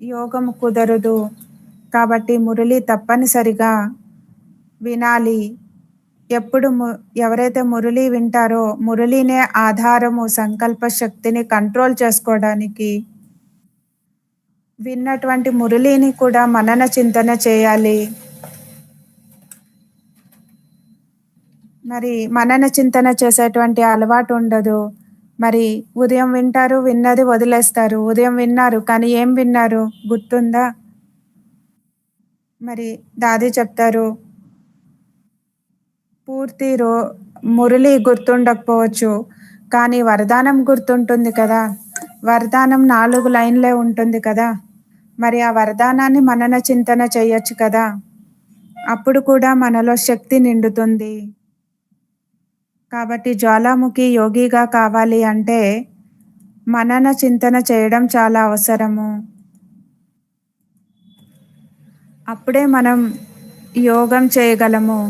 యోగం కుదరదు. కాబట్టి మురళి తప్పనిసరిగా వినాలి. ఎవరైతే మురళి వింటారో, మురళినే ఆధారము సంకల్ప శక్తిని కంట్రోల్ చేసుకోవడానికి. విన్నటువంటి మురళిని కూడా మనన చింతన చేయాలి. మరి మనన చింతన చేసేటువంటి అలవాటు ఉండదు. మరి ఉదయం వింటారు, విన్నది వదిలేస్తారు. ఉదయం విన్నారు, కానీ ఏం విన్నారు గుర్తుందా? మరి దాది చెప్తారు, పూర్తి మురళి గుర్తుండకపోవచ్చు, కానీ వరదానం గుర్తుంటుంది కదా. వరదానం 4 లైన్లే ఉంటుంది కదా. మరి ఆ వరదానాన్ని మనన చింతన చేయొచ్చు కదా. అప్పుడు కూడా మనలో శక్తి నిండుతుంది. కాబట్టి జ్వాలాముఖి యోగిగా కావాలి అంటే మనన చింతన చేయడం చాలా అవసరము. అప్పుడే మనం యోగం చేయగలము.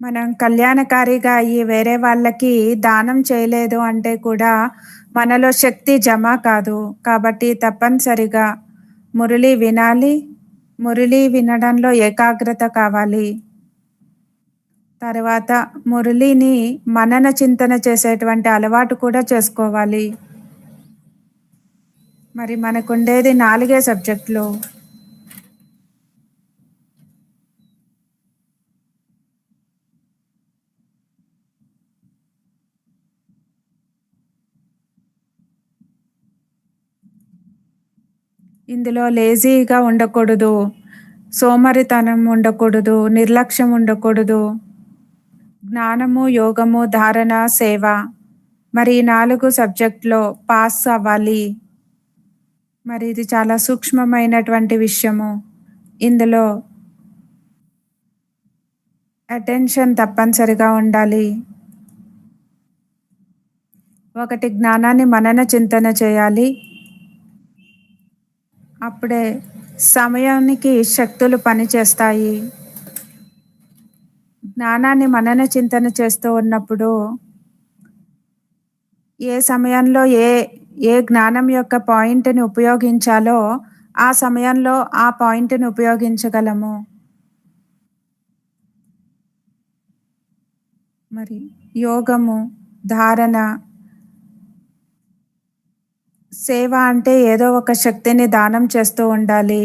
మనం కళ్యాణకారిగా అయ్యి వేరే వాళ్ళకి దానం చేయలేదు అంటే కూడా మనలో శక్తి జమ కాదు. కాబట్టి తప్పనిసరిగా మురళి వినాలి. మురళి వినడంలో ఏకాగ్రత కావాలి. తర్వాత మురళిని మనన చింతన చేసేటువంటి అలవాటు కూడా చేసుకోవాలి. మరి మనకుండేది 4 సబ్జెక్టులు. ఇందులో లేజీగా ఉండకూడదు, సోమరితనం ఉండకూడదు, నిర్లక్ష్యం ఉండకూడదు. జ్ఞానము, యోగము, ధారణ, సేవ, మరి 4 సబ్జెక్టులో పాస్ అవ్వాలి. మరి ఇది చాలా సూక్ష్మమైనటువంటి విషయము. ఇందులో అటెన్షన్ తప్పనిసరిగా ఉండాలి. ఒకటి జ్ఞానాన్ని మనన చింతన చేయాలి. అప్పుడే సమయానికి శక్తులు పనిచేస్తాయి. జ్ఞానాన్ని మనన చింతన చేస్తూ ఉన్నప్పుడు ఏ సమయంలో ఏ జ్ఞానం యొక్క పాయింట్ని ఉపయోగించాలో ఆ సమయంలో ఆ పాయింట్‌ని ఉపయోగించగలము. మరి యోగము, ధారణ, సేవ అంటే ఏదో ఒక శక్తిని దానం చేస్తూ ఉండాలి.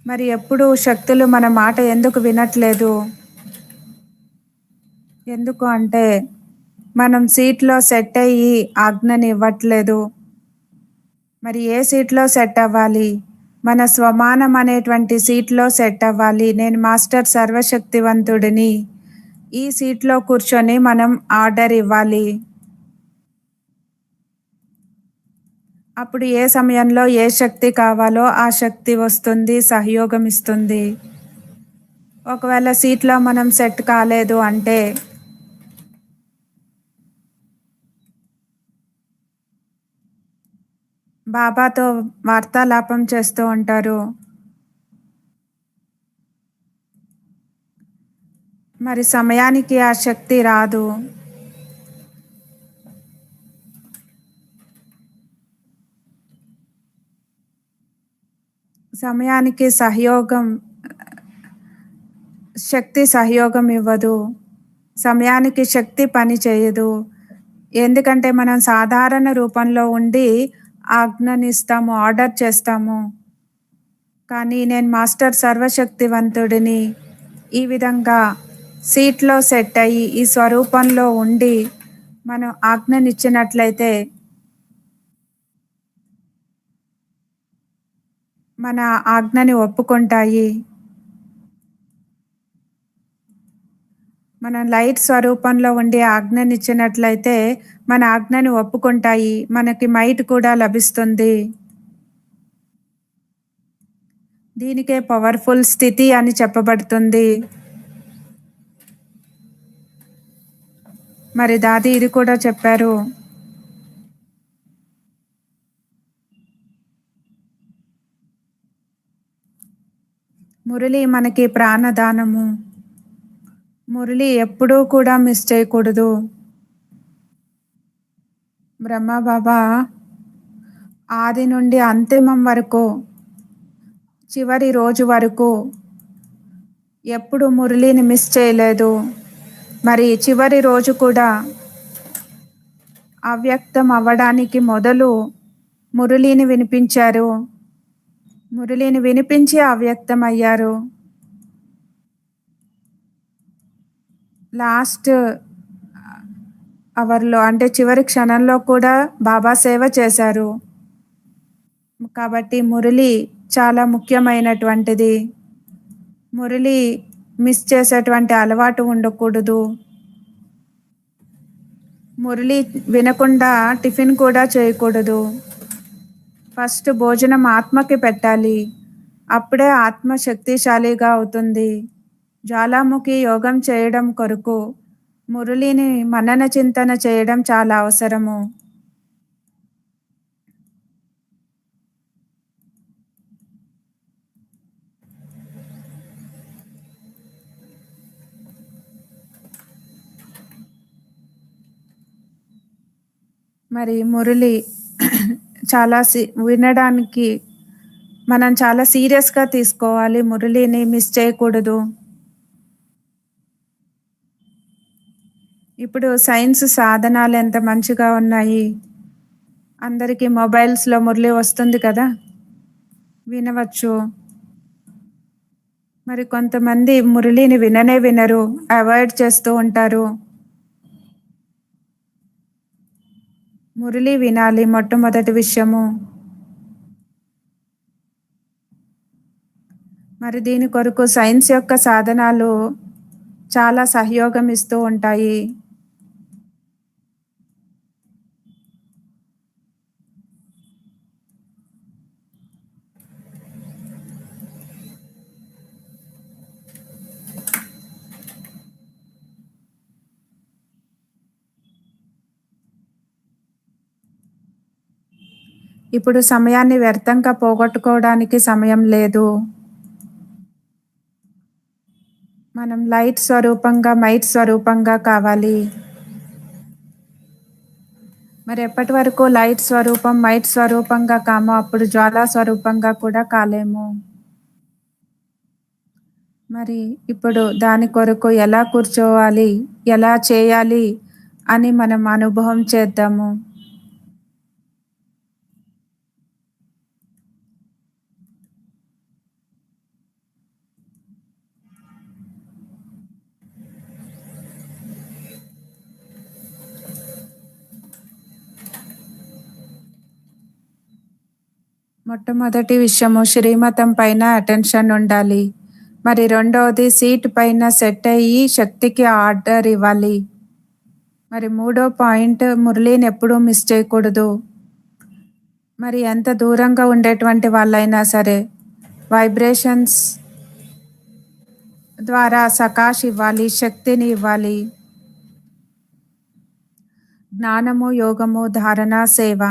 మరి ఎప్పుడూ శక్తులు మన మాట ఎందుకు వినట్లేదు? ఎందుకు అంటే మనం సీట్‌లో సెట్ అయ్యి ఆజ్ఞని ఇవ్వట్లేదు. మరి ఏ సీట్‌లో సెట్ అవ్వాలి? మన స్వమానం అనేటువంటి సీట్‌లో సెట్ అవ్వాలి. నేను మాస్టర్ సర్వశక్తివంతుడిని. ఈ సీట్‌లో కూర్చొని మనం ఆర్డర్ ఇవ్వాలి. అప్పుడు ఏ సమయంలో ఏ శక్తి కావాలో ఆ శక్తి వస్తుంది, సహయోగం ఇస్తుంది. ఒకవేళ సీట్‌లో మనం సెట్ కాలేదు అంటే బాబాతో వార్తాలాపం చేస్తూ ఉంటారు. మరి సమయానికి ఆ శక్తి రాదు. సమయానికి శక్తి సహయోగం ఇవ్వదు. సమయానికి శక్తి పని చేయదు. ఎందుకంటే మనం సాధారణ రూపంలో ఉండి ఆజ్ఞనిస్తాము, ఆర్డర్ చేస్తాము. కానీ నేను మాస్టర్ సర్వశక్తివంతుడిని. ఈ విధంగా సీట్‌లో సెట్ అయ్యి, ఈ స్వరూపంలో ఉండి మనం ఆజ్ఞనిచ్చినట్లయితే మన ఆజ్ఞని ఒప్పుకుంటాయి. మనం లైట్ స్వరూపంలో ఉండి ఆజ్ఞనిచ్చినట్లయితే మన ఆజ్ఞని ఒప్పుకుంటాయి. మనకి మైట్ కూడా లభిస్తుంది. దీనికే పవర్‌ఫుల్ స్థితి అని చెప్పబడుతుంది. మరి దాది ఇది కూడా చెప్పారు. మురళి మనకి ప్రాణదానము. మురళి ఎప్పుడూ కూడా మిస్ చేయకూడదు. బ్రహ్మబాబా ఆది నుండి అంతిమం వరకు, చివరి రోజు వరకు ఎప్పుడు మురళిని మిస్ చేయలేదు. మరి చివరి రోజు కూడా అవ్యక్తం అవ్వడానికి మొదలు మురళిని వినిపించారు. మురళిని వినిపించి అవ్యక్తం అయ్యారు. లాస్ట్ అవర్‌లో అంటే చివరి క్షణంలో కూడా బాబా సేవ చేశారు. కాబట్టి మురళి చాలా ముఖ్యమైనటువంటిది. మురళి మిస్ చేసేటువంటి అలవాటు ఉండకూడదు. మురళి వినకుండా టిఫిన్ కూడా చేయకూడదు. ఫస్ట్ భోజనం ఆత్మకి పెట్టాలి. అప్పుడే ఆత్మ శక్తిశాలిగా అవుతుంది. జ్వాలాముఖి యోగం చేయడం కొరకు మురళిని మనన చింతన చేయడం చాలా అవసరము. మరి మురళి చాలా వినడానికి మనం చాలా సీరియస్‌గా తీసుకోవాలి. మురళిని మిస్ చేయకూడదు. ఇప్పుడు సైన్స్ సాధనాలు ఎంత మంచిగా ఉన్నాయి. అందరికీ మొబైల్స్‌లో మురళి వస్తుంది కదా! వినవచ్చు. మరి కొంతమంది మురళిని విననే వినరు. అవాయిడ్ చేస్తూ ఉంటారు. మురళి వినాలి మొట్టమొదటి విషయము. మరి దీని కొరకు సైన్స్ యొక్క సాధనాలు చాలా సహయోగం ఇస్తూ ఉంటాయి. ఇప్పుడు సమయాన్ని వ్యర్థంగా పోగొట్టుకోవడానికి సమయం లేదు. మనం లైట్ స్వరూపంగా, మైట్ స్వరూపంగా కావాలి. మరి ఎప్పటి వరకు లైట్ స్వరూపం మైట్ స్వరూపంగా కామో అప్పుడు జ్వాలా స్వరూపంగా కూడా కాలేము. మరి ఇప్పుడు దాని కొరకు ఎలా కూర్చోవాలి, ఎలా చేయాలి అని మనం అనుభవం చేద్దాము. మొట్టమొదటి విషయము శ్రీమతం పైన అటెన్షన్ ఉండాలి. మరి రెండవది సీట్ పైన సెట్ అయ్యి శక్తికి ఆర్డర్ ఇవ్వాలి. మరి మూడో పాయింట్ మురళిని ఎప్పుడూ మిస్ చేయకూడదు. మరి ఎంత దూరంగా ఉండేటువంటి వాళ్ళైనా సరే వైబ్రేషన్స్ ద్వారా సకాష్ ఇవ్వాలి, శక్తిని ఇవ్వాలి. జ్ఞానము, యోగము, ధారణ, సేవ.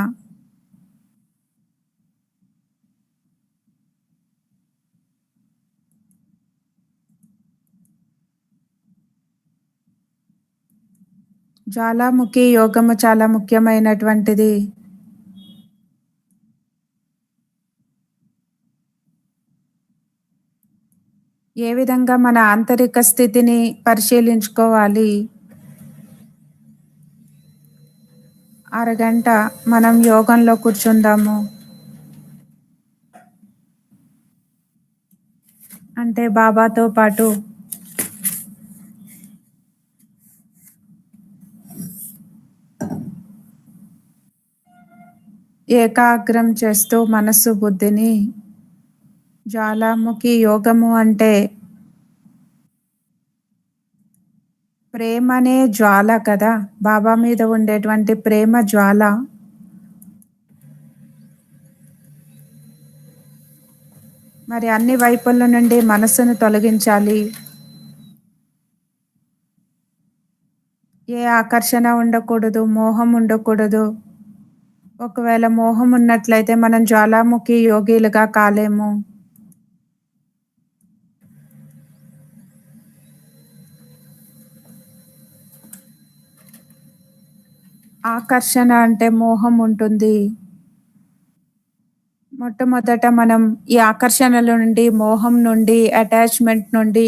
జ్వాలాముఖి యోగము చాలా ముఖ్యమైనటువంటిది. ఏ విధంగా మన ఆంతరిక స్థితిని పరిశీలించుకోవాలి. అరగంట మనం యోగంలో కూర్చుందాము. అంటే బాబాతో పాటు ఏకాగ్రం చేస్తూ మనస్సు బుద్ధిని. జ్వాలాముఖి యోగము అంటే ప్రేమనే జ్వాల కదా, బాబా మీద ఉండేటువంటి ప్రేమ జ్వాల. మరి అన్ని వైపుల నుండి మనస్సును తొలగించాలి. ఏ ఆకర్షణ ఉండకూడదు, మోహం ఉండకూడదు. ఒకవేళ మోహం ఉన్నట్లయితే మనం జ్వాలాముఖి యోగిలుగా కాలేము. ఆకర్షణ అంటే మోహం ఉంటుంది. మొట్టమొదట మనం ఈ ఆకర్షణల నుండి, మోహం నుండి, అటాచ్మెంట్ నుండి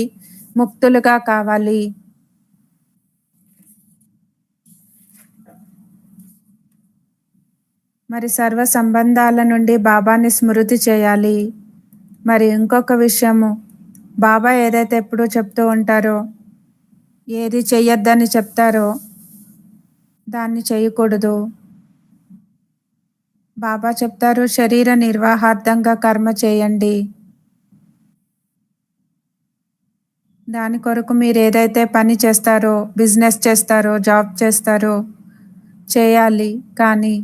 ముక్తులుగా కావాలి. మరి సర్వ సంబంధాల నుండి బాబాని స్మృతి చేయాలి. మరి ఇంకొక విషయము, బాబా ఏదైతే ఎప్పుడూ చెప్తూ ఉంటారో, ఏది చెయ్యొద్దని చెప్తారో దాన్ని చేయకూడదు. బాబా చెప్తారు శరీర నిర్వాహార్థంగా కర్మ చేయండి. దాని కొరకు మీరు ఏదైతే పని చేస్తారో, బిజినెస్ చేస్తారో, జాబ్ చేస్తారో చేయాలి. కానీ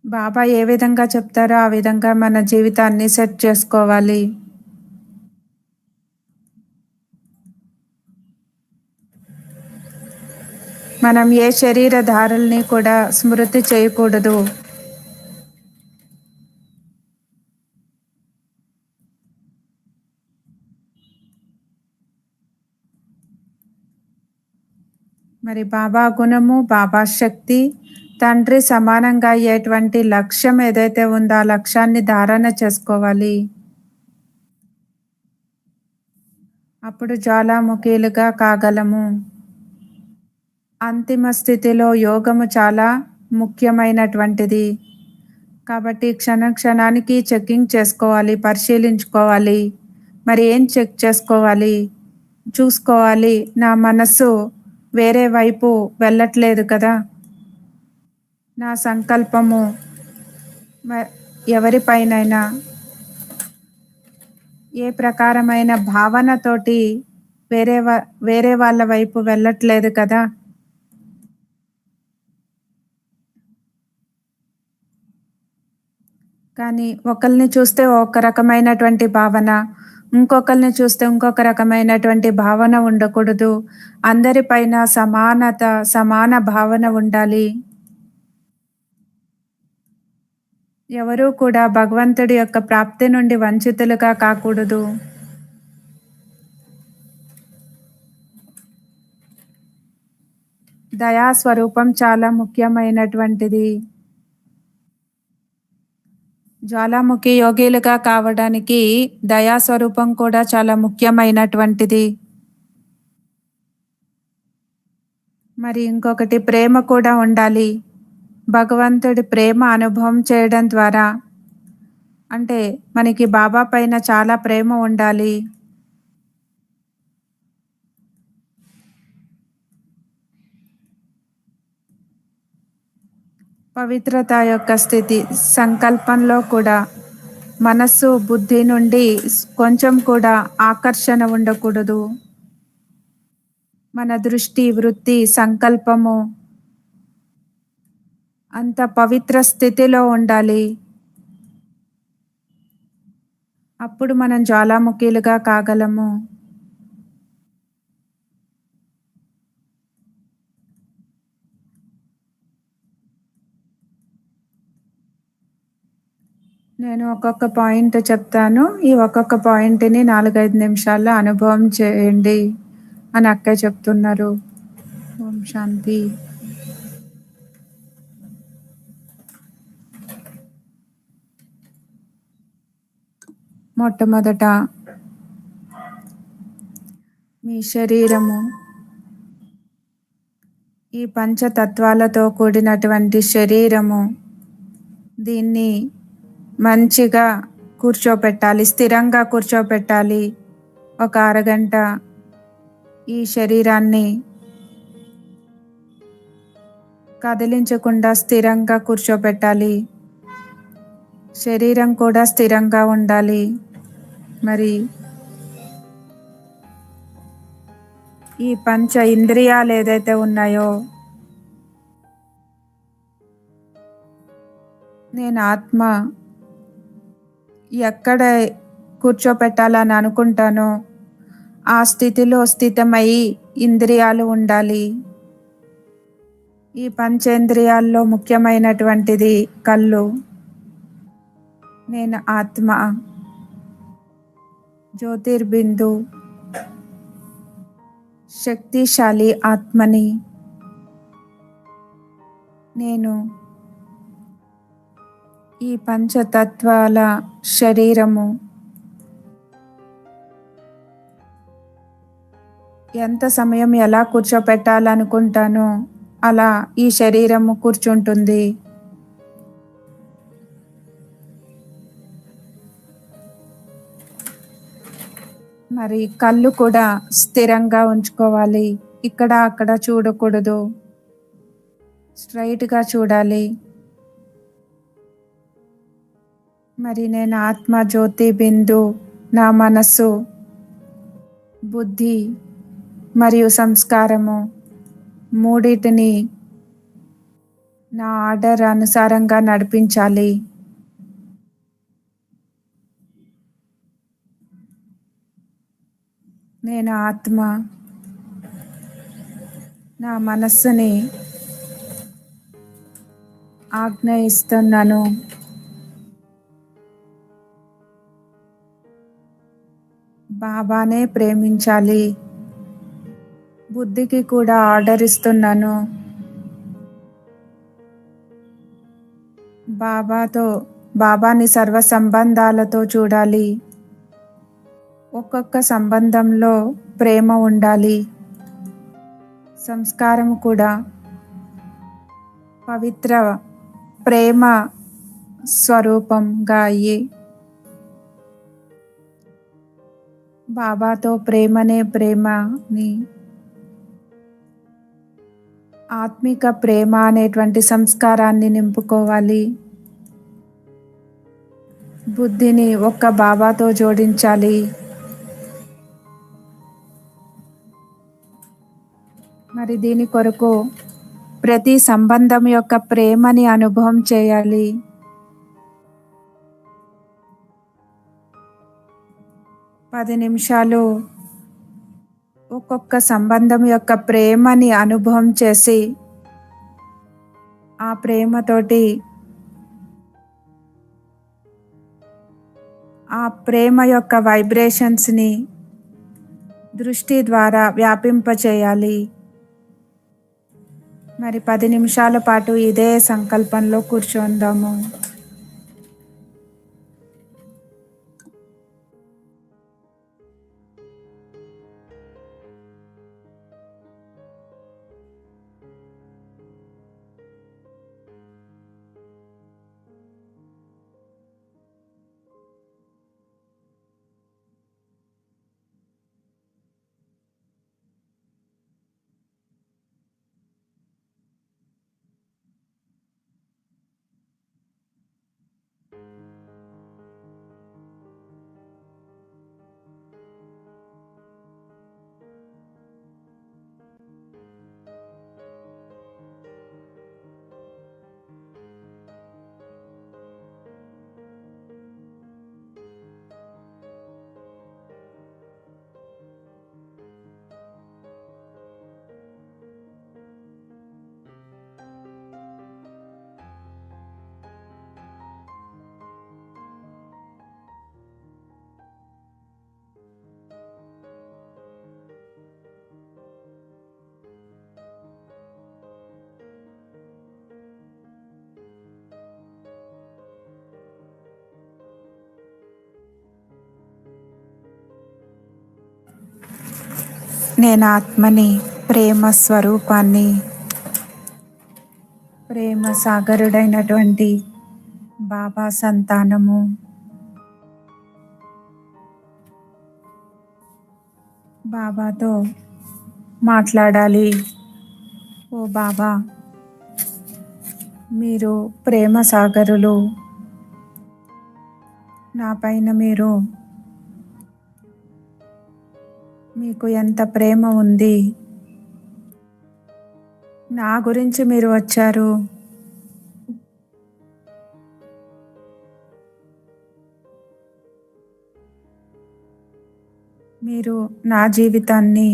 బాబా ఏ విధంగా చెప్తారో ఆ విధంగా మన జీవితాన్ని సెట్ చేసుకోవాలి. మనం ఏ శరీర ధారల్ని కూడా స్మృతి చేయకూడదు. మరి బాబా గుణము, బాబా శక్తి, తండ్రి సమానంగా అయ్యేటువంటి లక్ష్యం ఏదైతే ఉందో ఆ లక్ష్యాన్ని ధారణ చేసుకోవాలి. అప్పుడు జ్వాలాముఖీలుగా కాగలము. అంతిమ స్థితిలో యోగము చాలా ముఖ్యమైనటువంటిది. కాబట్టి క్షణానికి చెకింగ్ చేసుకోవాలి, పరిశీలించుకోవాలి. మరి ఏం చెక్ చేసుకోవాలి, చూసుకోవాలి. నా మనస్సు వేరే వైపు వెళ్ళట్లేదు కదా, నా సంకల్పము ఎవరిపైనైనా ఏ ప్రకారమైన భావనతోటి వేరే వాళ్ళ వైపు వెళ్ళట్లేదు కదా. కానీ ఒకరిని చూస్తే ఒక రకమైనటువంటి భావన, ఇంకొకరిని చూస్తే ఇంకొక రకమైనటువంటి భావన ఉండకూడదు. అందరిపైన సమానత, సమాన భావన ఉండాలి. ఎవరూ కూడా భగవంతుడి యొక్క ప్రాప్తి నుండి వంచితులుగా కాకూడదు. దయా స్వరూపం చాలా ముఖ్యమైనటువంటిది. జ్వాలాముఖి యోగిలుగా కావడానికి దయా స్వరూపం కూడా చాలా ముఖ్యమైనటువంటిది. మరి ఇంకొకటి ప్రేమ కూడా ఉండాలి. భగవంతుడి ప్రేమ అనుభవం చేయడం ద్వారా, అంటే మనకి బాబా పైన చాలా ప్రేమ ఉండాలి. పవిత్రత యొక్క స్థితి సంకల్పంలో కూడా మనస్సు బుద్ధి నుండి కొంచెం కూడా ఆకర్షణ ఉండకూడదు. మన దృష్టి వృత్తి సంకల్పము అంత పవిత్ర స్థితిలో ఉండాలి. అప్పుడు మనం జ్వాలాముఖిలుగా కాగలము. నేను ఒక్కొక్క పాయింట్ చెప్తాను. ఈ ఒక్కొక్క పాయింట్ని 4-5 నిమిషాల్లో అనుభవం చేయండి అని అక్కయ్య చెప్తున్నారు. ఓం శాంతి. మొట్టమొదట మీ శరీరము ఈ పంచతత్వాలతో కూడినటువంటి శరీరము, దీన్ని మంచిగా కూర్చోపెట్టాలి, స్థిరంగా కూర్చోపెట్టాలి. ఒక అరగంట ఈ శరీరాన్ని కదిలించకుండా స్థిరంగా కూర్చోపెట్టాలి. శరీరం కూడా స్థిరంగా ఉండాలి. మరి ఈ పంచ ఇంద్రియాలు ఏదైతే ఉన్నాయో, నేను ఆత్మ ఎక్కడ కూర్చోపెట్టాలని అనుకుంటానో ఆ స్థితిలో స్థితమై ఇంద్రియాలు ఉండాలి. ఈ పంచేంద్రియాల్లో ముఖ్యమైనటువంటిది కళ్ళు. నేను ఆత్మ జ్యోతిర్బిందు శక్తిశాలి ఆత్మని. నేను ఈ పంచతత్వాల శరీరము ఎంత సమయం ఎలా కూర్చోపెట్టాలనుకుంటానో అలా ఈ శరీరము కూర్చుంటుంది. మరి కళ్ళు కూడా స్థిరంగా ఉంచుకోవాలి. ఇక్కడ అక్కడ చూడకూడదు, స్ట్రైట్గా చూడాలి. మరి నేను ఆత్మ జ్యోతి బిందు, నా మనస్సు బుద్ధి మరియు సంస్కారము మూడింటిని నా ఆర్డర్ అనుసారంగా నడిపించాలి. నేను ఆత్మ నా మనస్సుని ఆజ్ఞయిస్తున్నాను. బాబానే ప్రేమించాలి. బుద్ధికి కూడా ఆర్డర్ ఇస్తున్నాను. బాబాని సర్వ సంబంధాలతో చూడాలి. ఒక్కొక్క సంబంధంలో ప్రేమ ఉండాలి. సంస్కారం కూడా పవిత్ర ప్రేమ స్వరూపంగా అయ్యి బాబాతో ప్రేమని ఆత్మిక ప్రేమ అనేటువంటి సంస్కారాన్ని నింపుకోవాలి. బుద్ధిని ఒక్క బాబాతో జోడించాలి. మరి దీని కొరకు ప్రతి సంబంధం యొక్క ప్రేమని అనుభవం చేయాలి. పది నిమిషాలు ఒక్కొక్క సంబంధం యొక్క ప్రేమని అనుభవం చేసి ఆ ప్రేమతోటి ఆ ప్రేమ యొక్క వైబ్రేషన్స్ని దృష్టి ద్వారా వ్యాపింపచేయాలి. మరి 10 నిమిషాల పాటు ఇదే సంకల్పంలో కూర్చుందాము. నేను ఆత్మని, ప్రేమ స్వరూపాన్ని, ప్రేమ సాగరుడైనటువంటి బాబా సంతానము. బాబాతో మాట్లాడాలి. ఓ బాబా, మీరు ప్రేమ సాగరులు. నా పైన మీకు ఎంత ప్రేమ ఉంది. నా గురించి మీరు వచ్చారు. మీరు నా జీవితాన్ని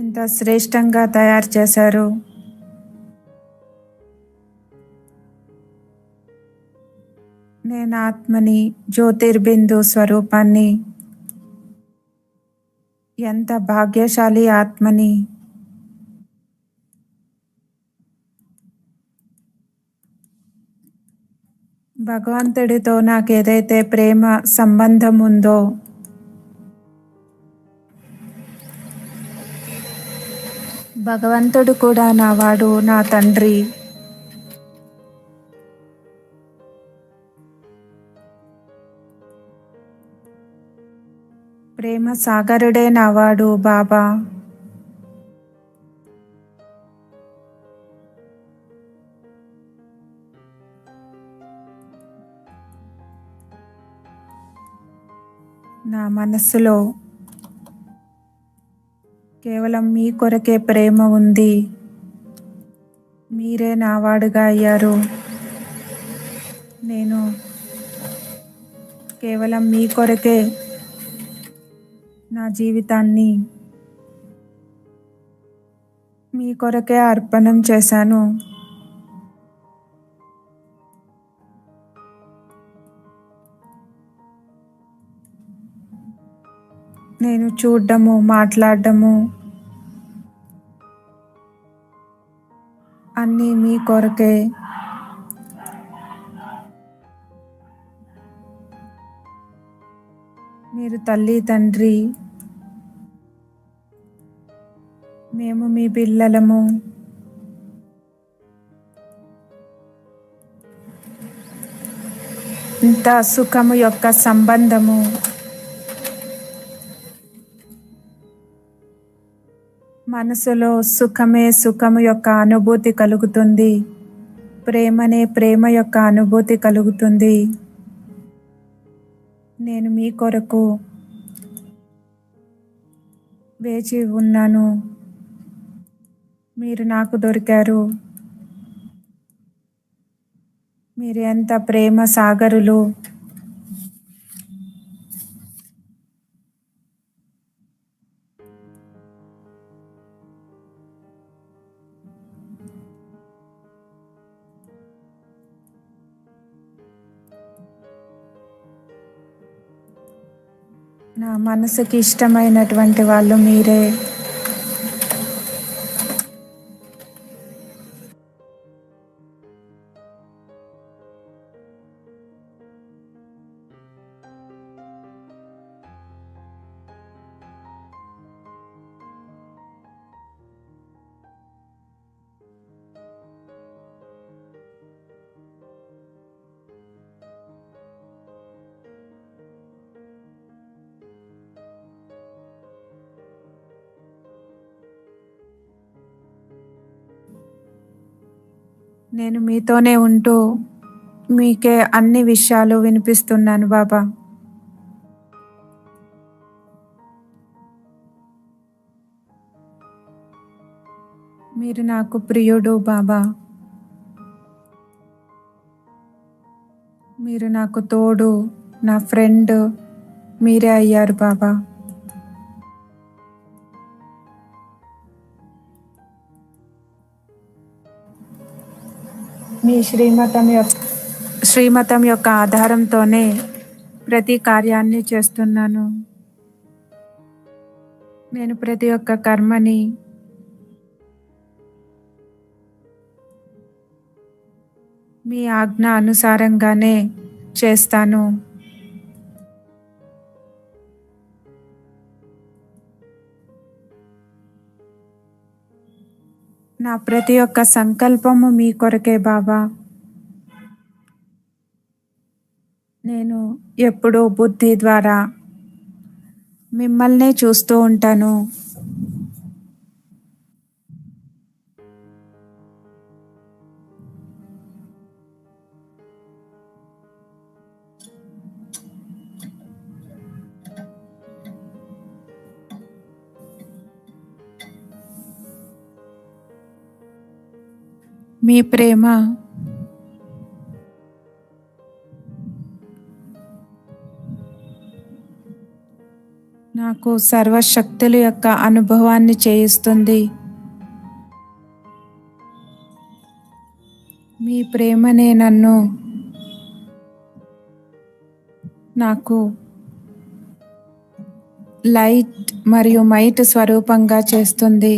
ఇంత శ్రేష్టంగా తయారు చేశారు. నేను ఆత్మని, జ్యోతిర్బిందు స్వరూపాన్ని. ఎంత భాగ్యశాలి ఆత్మని. భగవంతుడితో నాకు ఏదైతే ప్రేమ సంబంధం ఉందో, భగవంతుడు కూడా నావాడు, నా తండ్రి. ప్రేమ సాగరుడే నావాడు బాబా. నా మనస్సులో కేవలం మీ కొరకే ప్రేమ ఉంది. మీరే నావాడుగా అయ్యారు. నేను కేవలం మీ కొరకే నా జీవితాన్ని మీ కొరకే అర్పణం చేశాను. నేను చూడడము, మాట్లాడడము అన్నీ మీ కొరకే. మీరు తల్లి, తండ్రి, మేము మీ పిల్లలము. ఇంత సుఖము యొక్క సంబంధము. మనసులో సుఖమే సుఖము యొక్క అనుభూతి కలుగుతుంది. ప్రేమనే ప్రేమ యొక్క అనుభూతి కలుగుతుంది. నేను మీ కొరకు వేచి ఉన్నాను. మీరు నాకు దొరికారు. మీరు ఎంత ప్రేమ సాగరులు. నా మనసుకి ఇష్టమైనటువంటి వాళ్ళు మీరే. నేను మీతోనే ఉంటూ మీకే అన్ని విషయాలు వినిపిస్తున్నాను బాబా. మీరు నాకు ప్రియుడు బాబా. మీరు నాకు తోడు, నా ఫ్రెండ్ మీరే అయ్యారు బాబా. మీ శ్రీమతం యొక్క ఆధారంతోనే ప్రతి కార్యాన్ని చేస్తున్నాను. నేను ప్రతి ఒక్క కర్మని మీ ఆజ్ఞ అనుసారంగానే చేస్తాను. నా ప్రతి ఒక్క సంకల్పము మీ కొరకే బాబా. నేను ఎప్పుడూ బుద్ధి ద్వారా మిమ్మల్నే చూస్తూ ఉంటాను. మీ ప్రేమ నాకు సర్వశక్తుల యొక్క అనుభవాన్ని చేయిస్తుంది. మీ ప్రేమనే నన్ను నాకు లైట్ మరియు మైట్ స్వరూపంగా చేస్తుంది.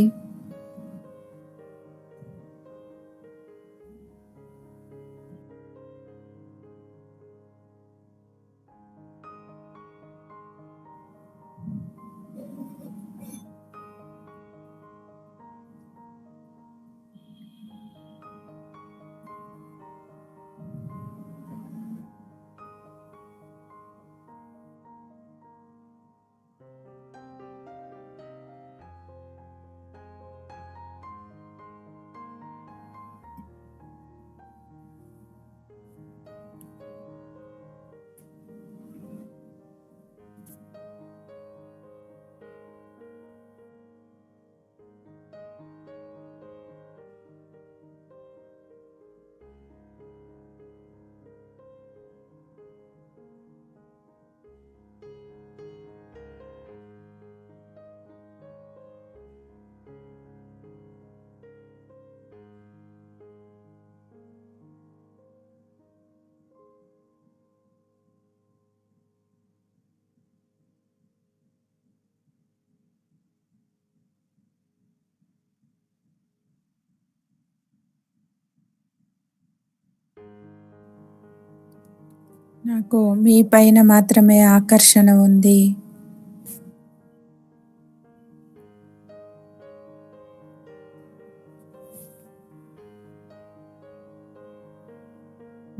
నాకు మీ పైన మాత్రమే ఆకర్షణ ఉంది.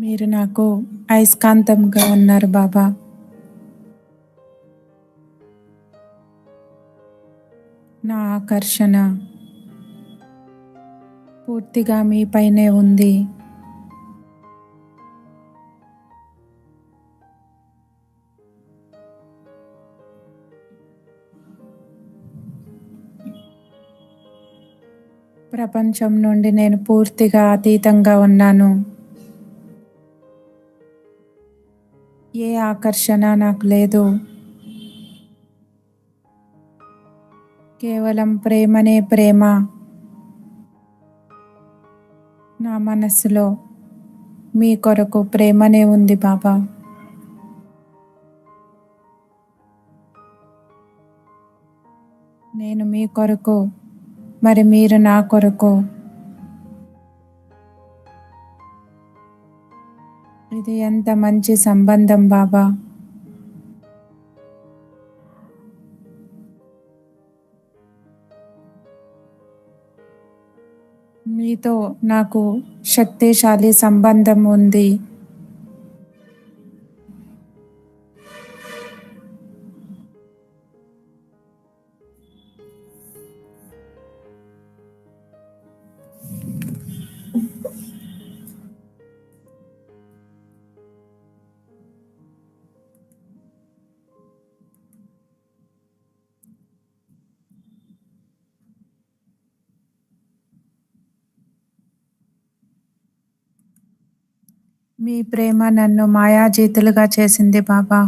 మీరు నాకు అయస్కాంతంగా ఉన్నారు బాబా. నా ఆకర్షణ పూర్తిగా మీ పైనే ఉంది. ప్రపంచం నుండి నేను పూర్తిగా అతీతంగా ఉన్నాను. ఏ ఆకర్షణ నాకు లేదు. కేవలం ప్రేమనే ప్రేమ నా మనస్సులో. మీ కొరకు ప్రేమనే ఉంది బాబా. నేను మీ కొరకు, మరి మీరు నా కొరకు. ఇది ఎంత మంచి సంబంధం బాబా. మీతో నాకు శక్తిశాలి సంబంధం ఉంది. మీ ప్రేమ నన్ను మాయాజీతులుగా చేసింది బాబా.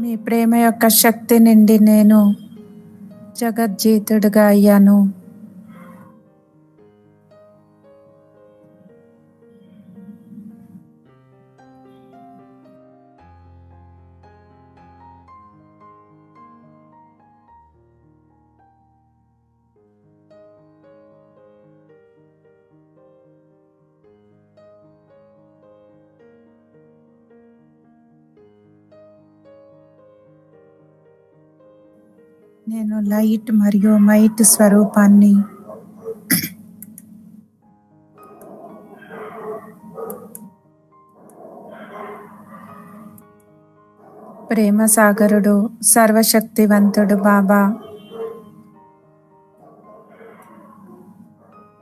మీ ప్రేమ యొక్క శక్తి నుండి నేను జగజ్జీతుడిగా అయ్యాను. నేను లైట్ మరియు మైట్ స్వరూపాన్ని. ప్రేమ సాగరుడు, సర్వశక్తివంతుడు బాబా.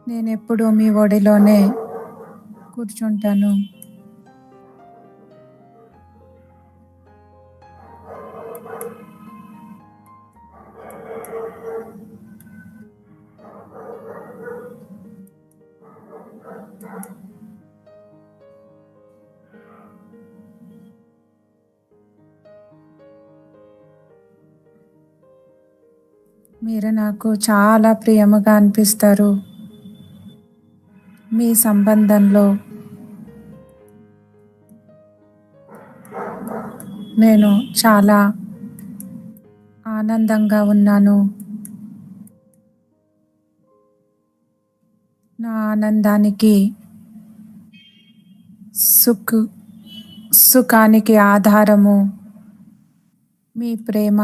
నేనెప్పుడూ మీ ఒడిలోనే కూర్చుంటాను. మీరు నాకు చాలా ప్రియముగా అనిపిస్తారు. మీ సంబంధంలో నేను చాలా ఆనందంగా ఉన్నాను. నా ఆనందానికి సుఖానికి ఆధారము మీ ప్రేమ.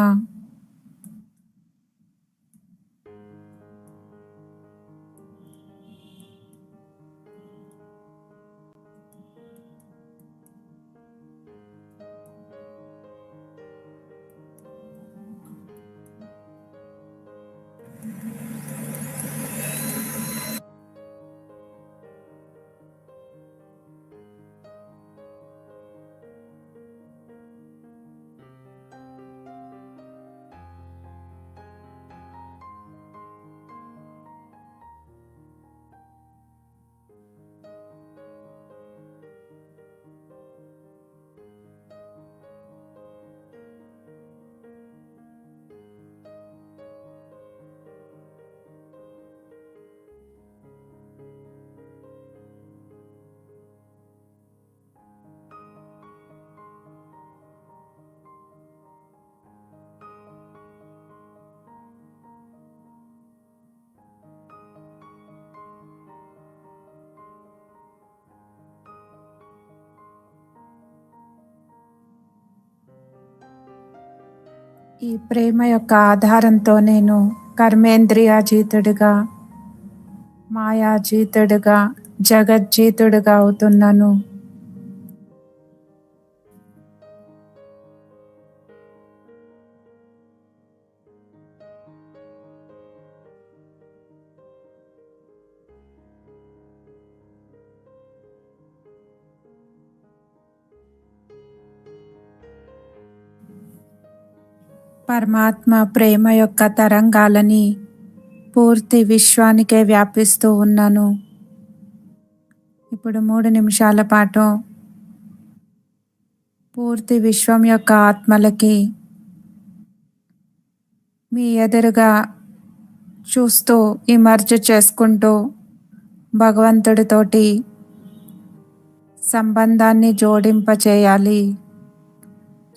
ఈ ప్రేమ యొక్క ఆధారంతో నేను కర్మేంద్రియాజీతుడిగా, మాయాజీతుడిగా, జగజ్జీతుడిగా అవుతున్నాను. పరమాత్మ ప్రేమ యొక్క తరంగాలని పూర్తి విశ్వానికే వ్యాపిస్తూ ఉన్నాను. ఇప్పుడు 3 నిమిషాల పాటు పూర్తి విశ్వం యొక్క ఆత్మలకి మీ ఎదురుగా చూస్తూ ఇమర్జ్ చేసుకుంటూ భగవంతుడితోటి సంబంధాన్ని జోడింపచేయాలి,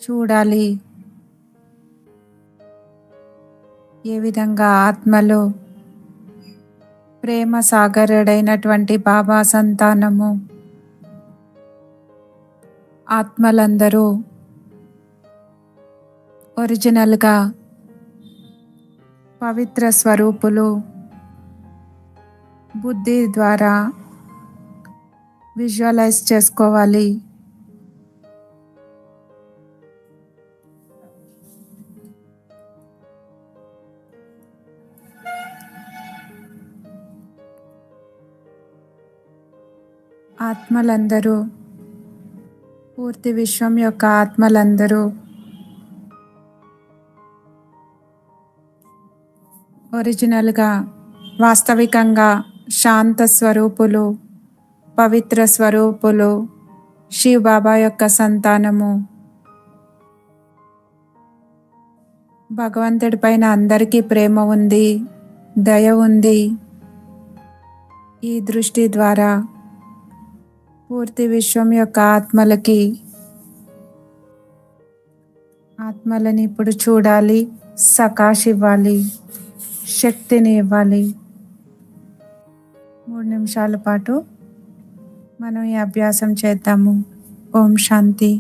చూడాలి. ఏ విధంగా ఆత్మలు ప్రేమ సాగరుడైనటువంటి బాబా సంతానము. ఆత్మలందరూ ఒరిజినల్గా పవిత్ర స్వరూపులు. బుద్ధి ద్వారా విజువలైజ్ చేసుకోవాలి. ఆత్మలందరూ పూర్తి విశ్వం యొక్క ఆత్మలందరూ ఒరిజినల్గా వాస్తవికంగా శాంత స్వరూపులు, పవిత్ర స్వరూపులు, శివ్ బాబా యొక్క సంతానము. భగవంతుడి పైన అందరికీ ప్రేమ ఉంది, దయ ఉంది. ఈ దృష్టి ద్వారా పూర్తి విశ్వం యొక్క ఆత్మలని ఇప్పుడు చూడాలి, సకాష్ ఇవ్వాలి, శక్తిని ఇవ్వాలి. 3 నిమిషాల పాటు మనం ఈ అభ్యాసం చేద్దాము. ఓం శాంతి.